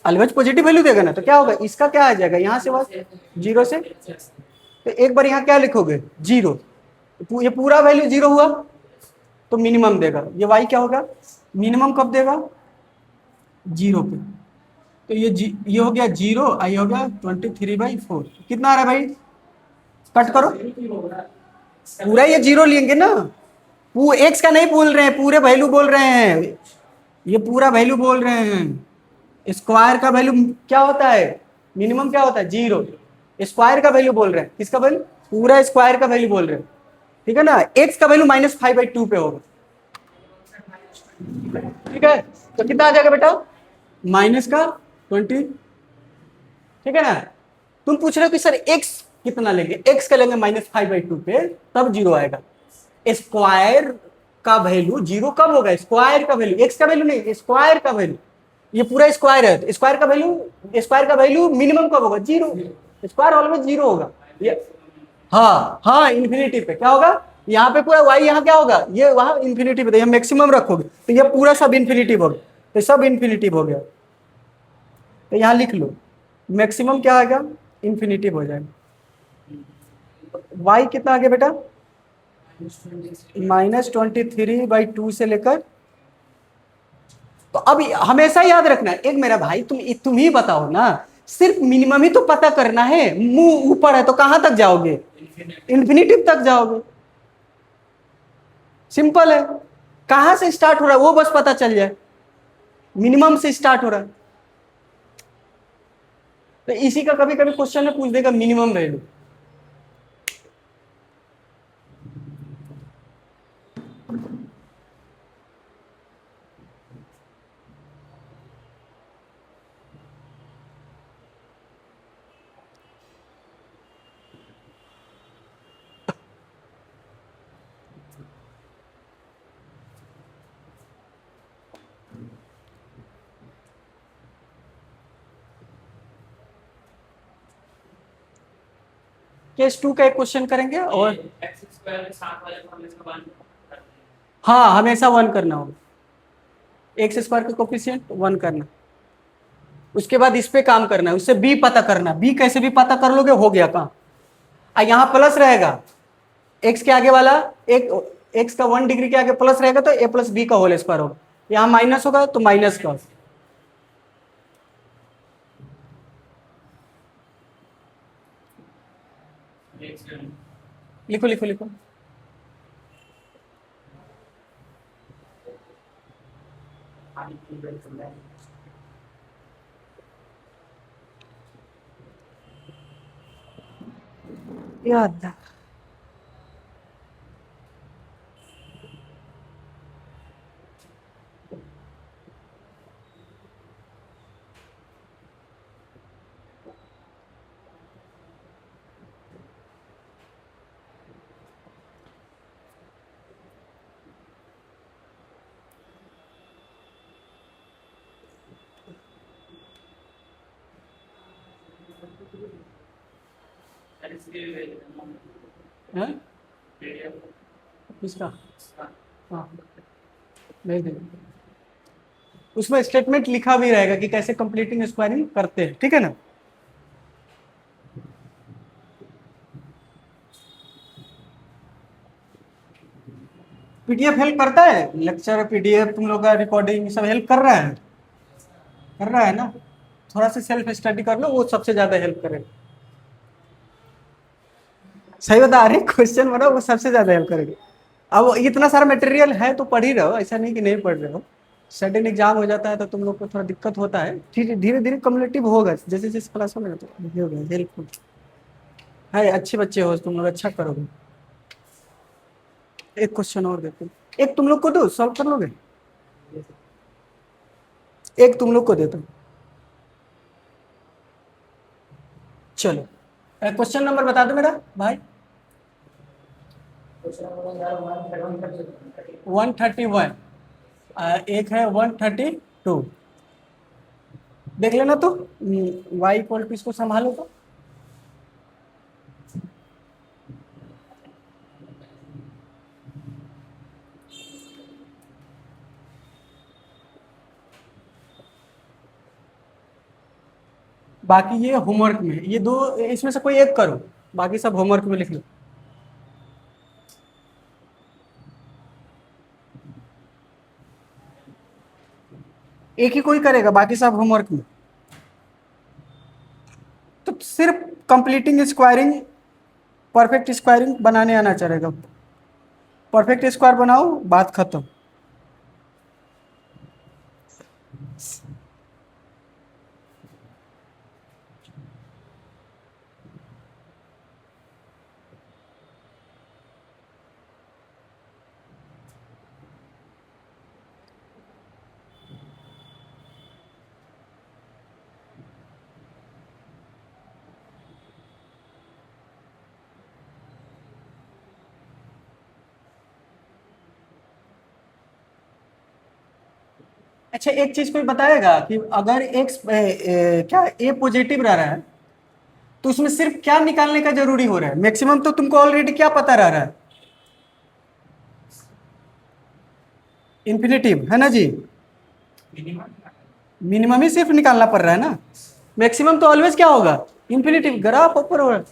always positive value देगा ना, तो क्या होगा इसका क्या आ जाएगा, यहाँ से बस 0 से, तो एक बार यहाँ क्या लिखोगे 0, ये पूरा वैल्यू 0 हुआ तो मिनिमम देगा, ये वाई क्या होगा मिनिमम कब देगा 0 पे, तो ये हो गया 0, ये हो गया 23/4, कितना आ रहा है भाई, कट करो, पूरा ये 0 लेंगे ना, एक्स का नहीं बोल रहे हैं, पूरे वैल्यू बोल रहे हैं, ये पूरा वैल्यू बोल रहे हैं, स्क्वायर का वैल्यू क्या होता है मिनिमम क्या होता है 0, स्क्वायर का वैल्यू बोल रहे हैं, किसका वैल्यू पूरा स्क्वायर का वैल्यू बोल रहे हैं, ठीक है ना, एक्स का वैल्यू -5/2 पे होगा, ठीक है, तो कितना आ जाएगा बेटा -20, ठीक है ना। तुम पूछ रहे हो कि सर एक्स कितना लेंगे, एक्स का लेंगे -5/2 पे तब 0 आएगा, स्क्वायर का वैल्यू 0 कब होगा, स्क्वायर का वैल्यू, एक्स का वैल्यू नहीं, स्क्वायर का वैल्यू, ये पूरा स्क्वायर है, तो स्क्वायर का वैल्यू मिनिमम कब होगा 0, स्क्वायर ऑलवेज 0 होगा, ये हाँ हाँ इन्फिनिटी पे क्या होगा, यहाँ पे पूरा y यहाँ क्या होगा, ये वहां इन्फिनिटी पे, तो यहाँ मैक्सिमम रखोगे तो ये पूरा सब इन्फिनिटिव हो गया, तो सब इन्फिनिटिव हो गया, तो यहाँ लिख लो मैक्सिमम क्या आएगा इन्फिनिटिव हो जाएगा, y कितना आ गया बेटा -23/2 से लेकर, तो अब हमेशा याद रखना, एक मेरा भाई तुम ही बताओ ना, सिर्फ मिनिमम ही तो पता करना है, मुंह ऊपर है तो कहां तक जाओगे इन्फिनिटिव तक जाओगे, सिंपल है, कहां से स्टार्ट हो रहा है वो बस पता चल जाए, मिनिमम से स्टार्ट हो रहा है। तो इसी का कभी कभी क्वेश्चन में पूछ देगा मिनिमम वैल्यू। केस 2 का एक क्वेश्चन करेंगे और हाँ हमेशा 1 करना होगा, एक्स स्क्वायर का कोफिशिएंट 1 करना, उसके बाद इस पे काम करना है, उससे बी पता करना, बी कैसे भी पता कर लोगे हो गया काम। यहाँ प्लस रहेगा, एक्स के आगे वाला एक, एक्स का 1 डिग्री के आगे प्लस रहेगा तो ए प्लस बी का होल स्क्वायर होगा, यहाँ माइनस होगा तो माइनस का। लिखो लिखो लिखो। याद है किसका? हाँ भेज देंगे, उसमें स्टेटमेंट लिखा भी रहेगा कि कैसे कंप्लीटिंग स्क्वायरिंग करते हैं, ठीक है ना। पीडीएफ हेल्प करता है, लेक्चर पीडीएफ तुम लोग का रिकॉर्डिंग सब हेल्प कर रहा है, कर रहा है ना। थोड़ा सा सेल्फ स्टडी कर लो, वो सबसे ज्यादा हेल्प करेगा। सही बता रहे, क्वेश्चन बनाओ वो सबसे ज्यादा हेल्प करेगा। अब इतना सारा मटेरियल है तो पढ़ ही रहो, ऐसा नहीं कि नहीं पढ़ रहे हो। सडन एग्जाम हो जाता है तो तुम लोग को थोड़ा दिक्कत होता है, धीरे धीरे धीरे कम्युलेटिव होगा, जैसे जैसे क्लास होगा तो ये होगा हेल्पफुल है। अच्छे बच्चे हो तुम लोग, अच्छा करोगे। एक क्वेश्चन और देते हैं। एक तुम लोग को दो, सॉल्व कर लोगे? एक तुम लोग को देता हूँ, चलो। क्वेश्चन नंबर बता दो मेरा भाई। 131, एक है 132। देख लेना तो, y इक्वल टू इसको संभालो तो। बाकी ये होमवर्क में, ये दो इसमें से कोई एक करो, बाकी सब होमवर्क में लिख लो। एक ही कोई करेगा, बाकी सब होमवर्क में। तो सिर्फ कंप्लीटिंग स्क्वायरिंग, परफेक्ट स्क्वायरिंग बनाने आना चलेगा। परफेक्ट स्क्वायर बनाओ, बात खत्म। अच्छा एक चीज कोई बताएगा कि अगर एक्स क्या ए पॉजिटिव रह रहा है तो उसमें सिर्फ क्या निकालने का जरूरी हो रहा है? मैक्सिमम तो तुमको ऑलरेडी क्या पता रह रहा है, इन्फिनेटिव है ना जी। मिनिमम ही सिर्फ निकालना पड़ रहा है ना, मैक्सिमम तो ऑलवेज क्या होगा, इन्फिनेटिव। ग्राफ ऊपर होगा,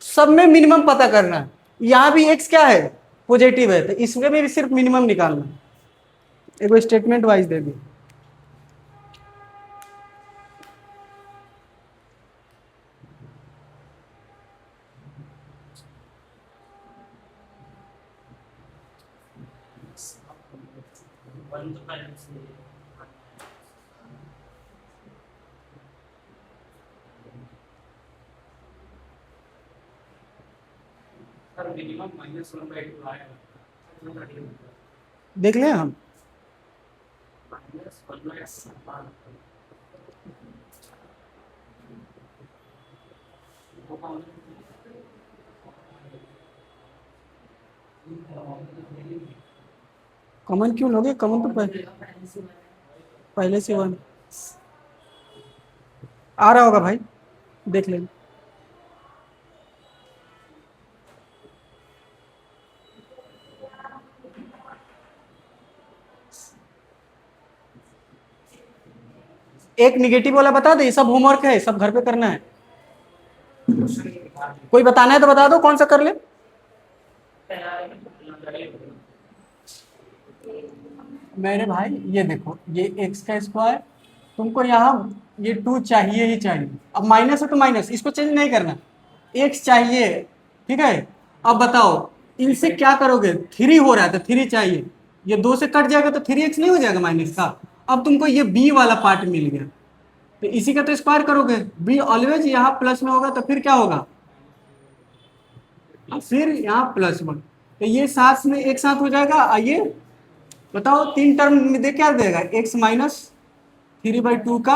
सब में मिनिमम पता करना है। यहाँ भी एक्स क्या है, पॉजिटिव है, तो इसमें भी सिर्फ मिनिमम निकालना है। एक स्टेटमेंट वाइज दे दी। वन तो पहले से सर मिनिमम -1/2 आएगा। देख लें हम। -1/2 कॉमन क्यों लोगे? कॉमन तो पहले से वन आ रहा होगा भाई, देख लेना। एक निगेटिव वाला बता दे, ये सब होमवर्क है, सब घर पे करना है। कोई बताना है तो बता दो, कौन सा कर ले। मेरे भाई ये देखो, ये एक्स का स्क्वायर, तुमको यहाँ ये 2 चाहिए ही चाहिए। अब माइनस है तो माइनस, इसको चेंज नहीं करना, एक्स चाहिए, ठीक है। अब बताओ इनसे क्या करोगे? 3 हो रहा है तो 3 चाहिए, ये 2 से कट जाएगा तो 3x नहीं हो जाएगा माइनस का। अब तुमको ये बी वाला पार्ट मिल गया, तो इसी का तो स्क्वायर करोगे। बी ऑलवेज यहाँ प्लस में होगा, तो फिर क्या होगा? फिर यहाँ +1, तो ये साथ में एक साथ हो जाएगा। आइए बताओ, 3 टर्म में दे क्या देगा? x-3/2 का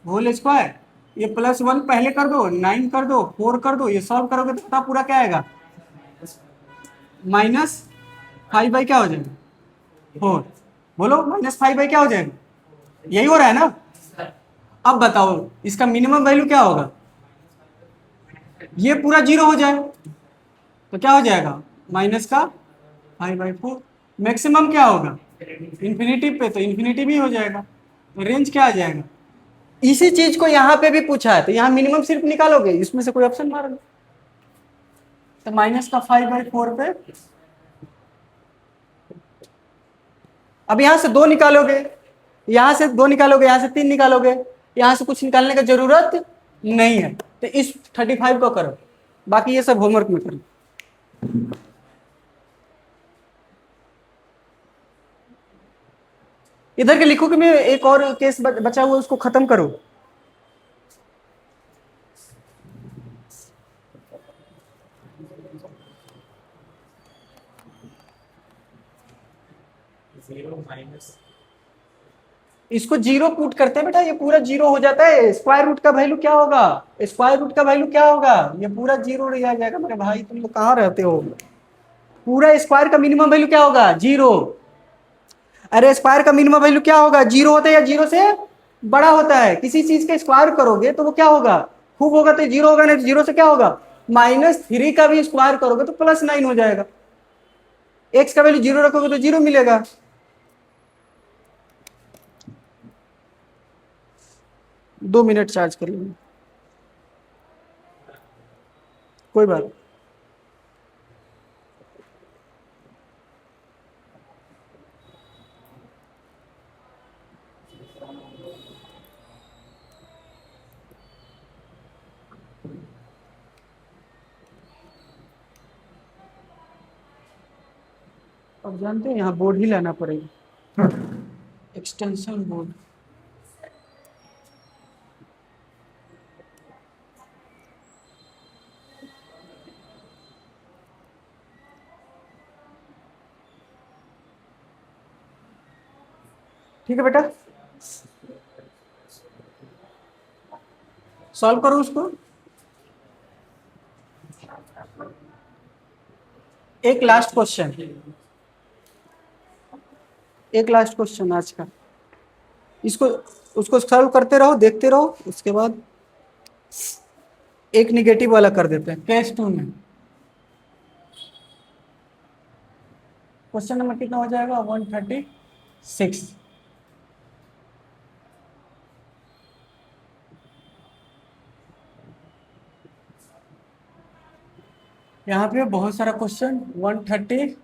होल स्क्वायर, ये +1 पहले कर दो, 9 कर दो, 4 कर दो, ये सॉल्व करोगे तो पता पूरा क्या आएगा? -5 क्या हो जाएगा? 4। बोलो -5 क्या हो जाएगा? यही हो रहा है ना। अब बताओ इसका मिनिमम वैल्यू क्या होगा? ये पूरा 0 हो जाए तो क्या हो जाएगा? माइनस का 5/4। मैक्सिमम क्या होगा? इन्फिनिटी पे, तो इन्फिनिटी भी हो जाएगा, तो रेंज क्या आ जाएगा? इसी चीज को यहाँ पे भी पूछा है, तो यहाँ मिनिमम सिर्फ निकालोगे, इसमें से कोई ऑप्शन मारोगे, तो माइनस का 5/4 पे। अब यहाँ से 2 निकालोगे, यहाँ से 2 निकालोगे, यहाँ से 3 निकालोगे, यहाँ से कुछ निकालने की जरूरत नहीं है, तो इस 35 को करो, बाकी ये सब होमवर्क में करो। इधर के लिखो कि मैं एक और केस बचा हुआ, उसको खत्म करो। जीरो माइनस इसको 0 पुट करते हैं बेटा, ये पूरा 0 हो जाता है। स्क्वायर रूट का वैल्यू क्या होगा? स्क्वायर रूट का वैल्यू क्या होगा? ये पूरा 0 रह जाएगा। मेरे भाई तुम लोग कहाँ रहते हो? पूरा स्क्वायर का मिनिमम वैल्यू क्या होगा? 0। अरे स्क्वायर का मिनिमम वैल्यू क्या होगा? 0 होता है या 0 से बड़ा होता है? किसी चीज का स्क्वायर करोगे तो वो क्या होगा? खूब होगा तो 0 होगा, नहीं तो 0 से क्या होगा? -3 का भी स्क्वायर करोगे तो +9 हो जाएगा। एक्स का वैल्यू 0 रखोगे तो 0 मिलेगा। 2 मिनट चार्ज कर लेंगे, कोई बात। अब जानते हैं यहाँ बोर्ड ही लाना पड़ेगा, एक्सटेंशन बोर्ड। ठीक है बेटा, सॉल्व करो उसको। एक लास्ट क्वेश्चन, एक लास्ट क्वेश्चन आज का, इसको उसको सॉल्व करते रहो, देखते रहो, उसके बाद एक निगेटिव वाला कर देते हैं केस 2 में। क्वेश्चन नंबर कितना हो जाएगा? 136। यहाँ पे बहुत सारा क्वेश्चन। 137।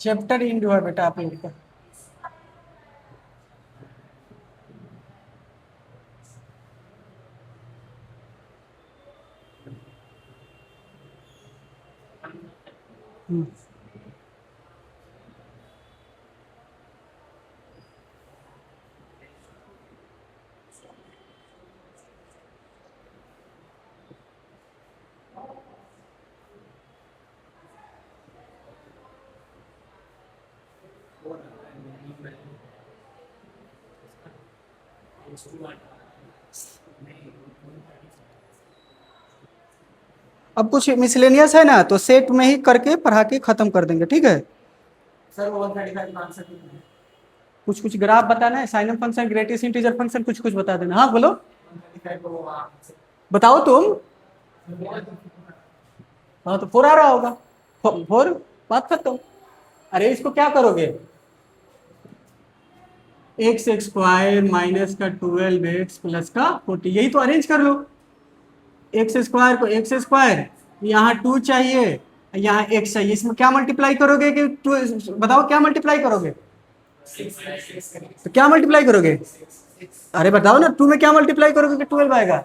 चैप्टर इंड हुआ बेटा आप लोग का। हम्म। अब कुछ मिसलेनियस है ना, तो सेट में ही करके पढ़ा के खत्म कर देंगे, ठीक है। सर 135 का आंसर कितना है? कुछ कुछ ग्राफ बताना है, साइनम फंक्शन, ग्रेटेस्ट इंटीजर फंक्शन, कुछ कुछ बता देना। हाँ बोलो, 135 को वो आंसर बताओ तुम। हाँ तो 4 आ रहा होगा, 4, बात खत्म। अरे इसको क्या करोगे, एक्स स्क्वायर माइनस का 12x प्लस का 40, यही तो अरेंज कर लो। एक्स स्क्वायर को एक्स स्क्वायर, यहाँ 2 चाहिए, यहाँ x चाहिए, इसमें क्या मल्टीप्लाई करोगे कि 2, बताओ क्या मल्टीप्लाई करोगे, 6 तो क्या मल्टीप्लाई करोगे, अरे बताओ ना, 2 में क्या मल्टीप्लाई करोगे कि 12 आएगा।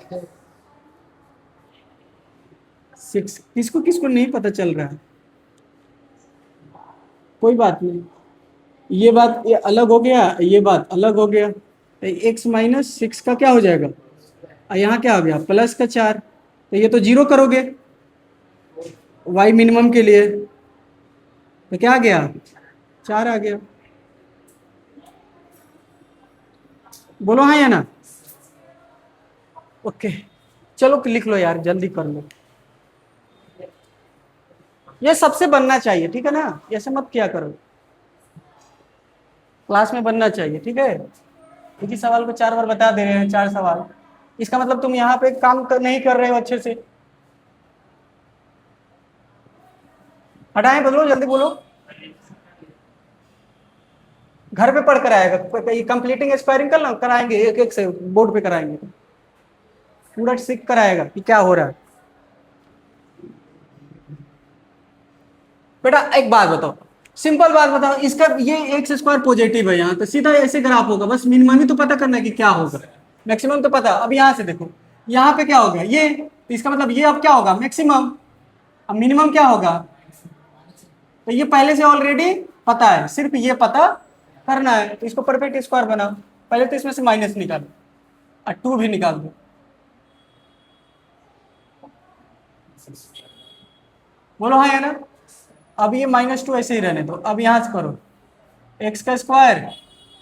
6, किसको किसको नहीं पता चल रहा है, कोई बात नहीं, ये बात ये अलग हो गया, ये बात अलग हो गया। x माइनस 6 का क्या हो जाएगा, और यहाँ क्या हो गया प्लस का 4, तो ये तो 0 करोगे y मिनिमम के लिए, तो क्या आ गया 4 आ गया। बोलो हाँ या ना, ओके। चलो लिख लो यार, जल्दी कर लो, ये सबसे बनना चाहिए, ठीक है ना, ऐसे मत किया करो, क्लास में बनना चाहिए, ठीक है। एक ही सवाल को 4 बार बता दे रहे हैं, 4 सवाल, इसका मतलब तुम यहाँ पे काम नहीं कर रहे हो अच्छे से। हटाएं, बोलो जल्दी बोलो, घर पे पढ़ कर आएगा, कंप्लीटिंग एक्सपायरिंग कर कराएंगे, एक एक से बोर्ड पे कराएंगे, पूरा सीख कर आएगा कि क्या हो रहा है। बेटा एक बात बताओ, सिंपल बात बताओ, इसका ये एक्स स्क्वायर पॉजिटिव है यहाँ, तो सीधा ऐसे ग्राफ होगा, बस मिनिमम ही तो पता करना है कि क्या होगा, मैक्सिमम तो पता। अब यहाँ से देखो, यहाँ पे क्या होगा ये, तो इसका मतलब ये अब क्या होगा मैक्सिमम, अब मिनिमम क्या होगा, तो ये पहले से ऑलरेडी पता है, सिर्फ ये पता करना है। तो इसको परफेक्ट स्क्वायर बनाओ, पहले तो इसमें से माइनस निकालो और 2 भी निकाल दो, बोलो हाँ या ना। अब ये -2 ऐसे ही रहने दो, अब यहाँ से करो एक्स का स्क्वायर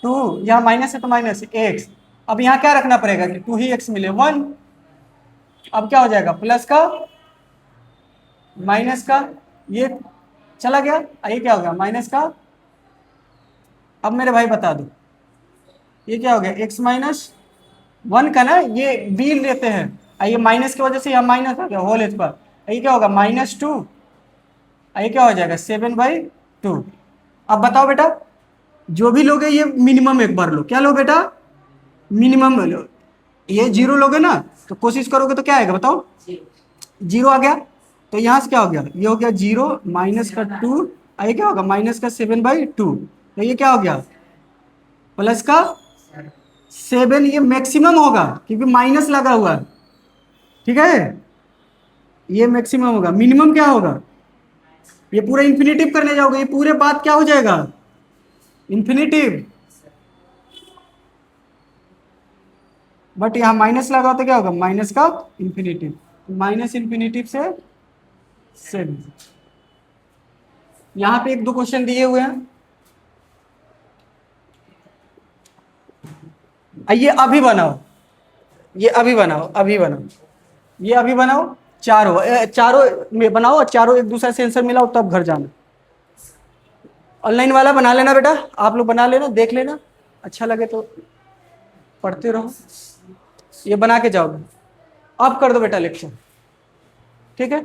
2, यहाँ माइनस है तो माइनस एक्स, अब यहाँ क्या रखना पड़ेगा कि 2 ही एक्स मिले 1, अब क्या हो जाएगा प्लस का माइनस का, ये चला गया, ये क्या हो गया माइनस का। अब मेरे भाई बता दो ये क्या हो गया, x माइनस 1 का ना, ये b लेते हैं, ये माइनस की वजह से यहाँ माइनस हो गया होल एच पर, ये क्या होगा -2, ये क्या हो जाएगा 7/2। अब बताओ बेटा, जो भी लोगे ये मिनिमम एक बार लो, क्या लो बेटा मिनिमम लो, ये 0 लोगे ना, तो कोशिश करोगे तो क्या आएगा बताओ, 0 आ गया, तो यहाँ से क्या हो गया, ये हो गया 0 माइनस का 2, ये क्या होगा माइनस का 7/2, तो ये क्या हो गया प्लस का 7, ये मैक्सिमम होगा क्योंकि माइनस लगा हुआ है, ठीक है, ये मैक्सिमम होगा। मिनिमम क्या होगा, ये पूरा इंफिनिटिव करने जाओगे, ये पूरे बात क्या हो जाएगा इंफिनिटिव, बट यहाँ माइनस लगा तो क्या होगा माइनस का इंफिनिटिव, माइनस इंफिनिटिव से 7। यहाँ पे 1-2 क्वेश्चन दिए हुए हैं, ये अभी बनाओ, ये अभी बनाओ, अभी बनाओ, ये अभी बनाओ, चारों में बनाओ और चारों एक दूसरे से आंसर मिलाओ, तब घर जाना। ऑनलाइन वाला बना लेना बेटा, आप लोग बना लेना, देख लेना, अच्छा लगे तो पढ़ते रहो, ये बना के जाओगे। अब कर दो बेटा लेक्चर, ठीक है।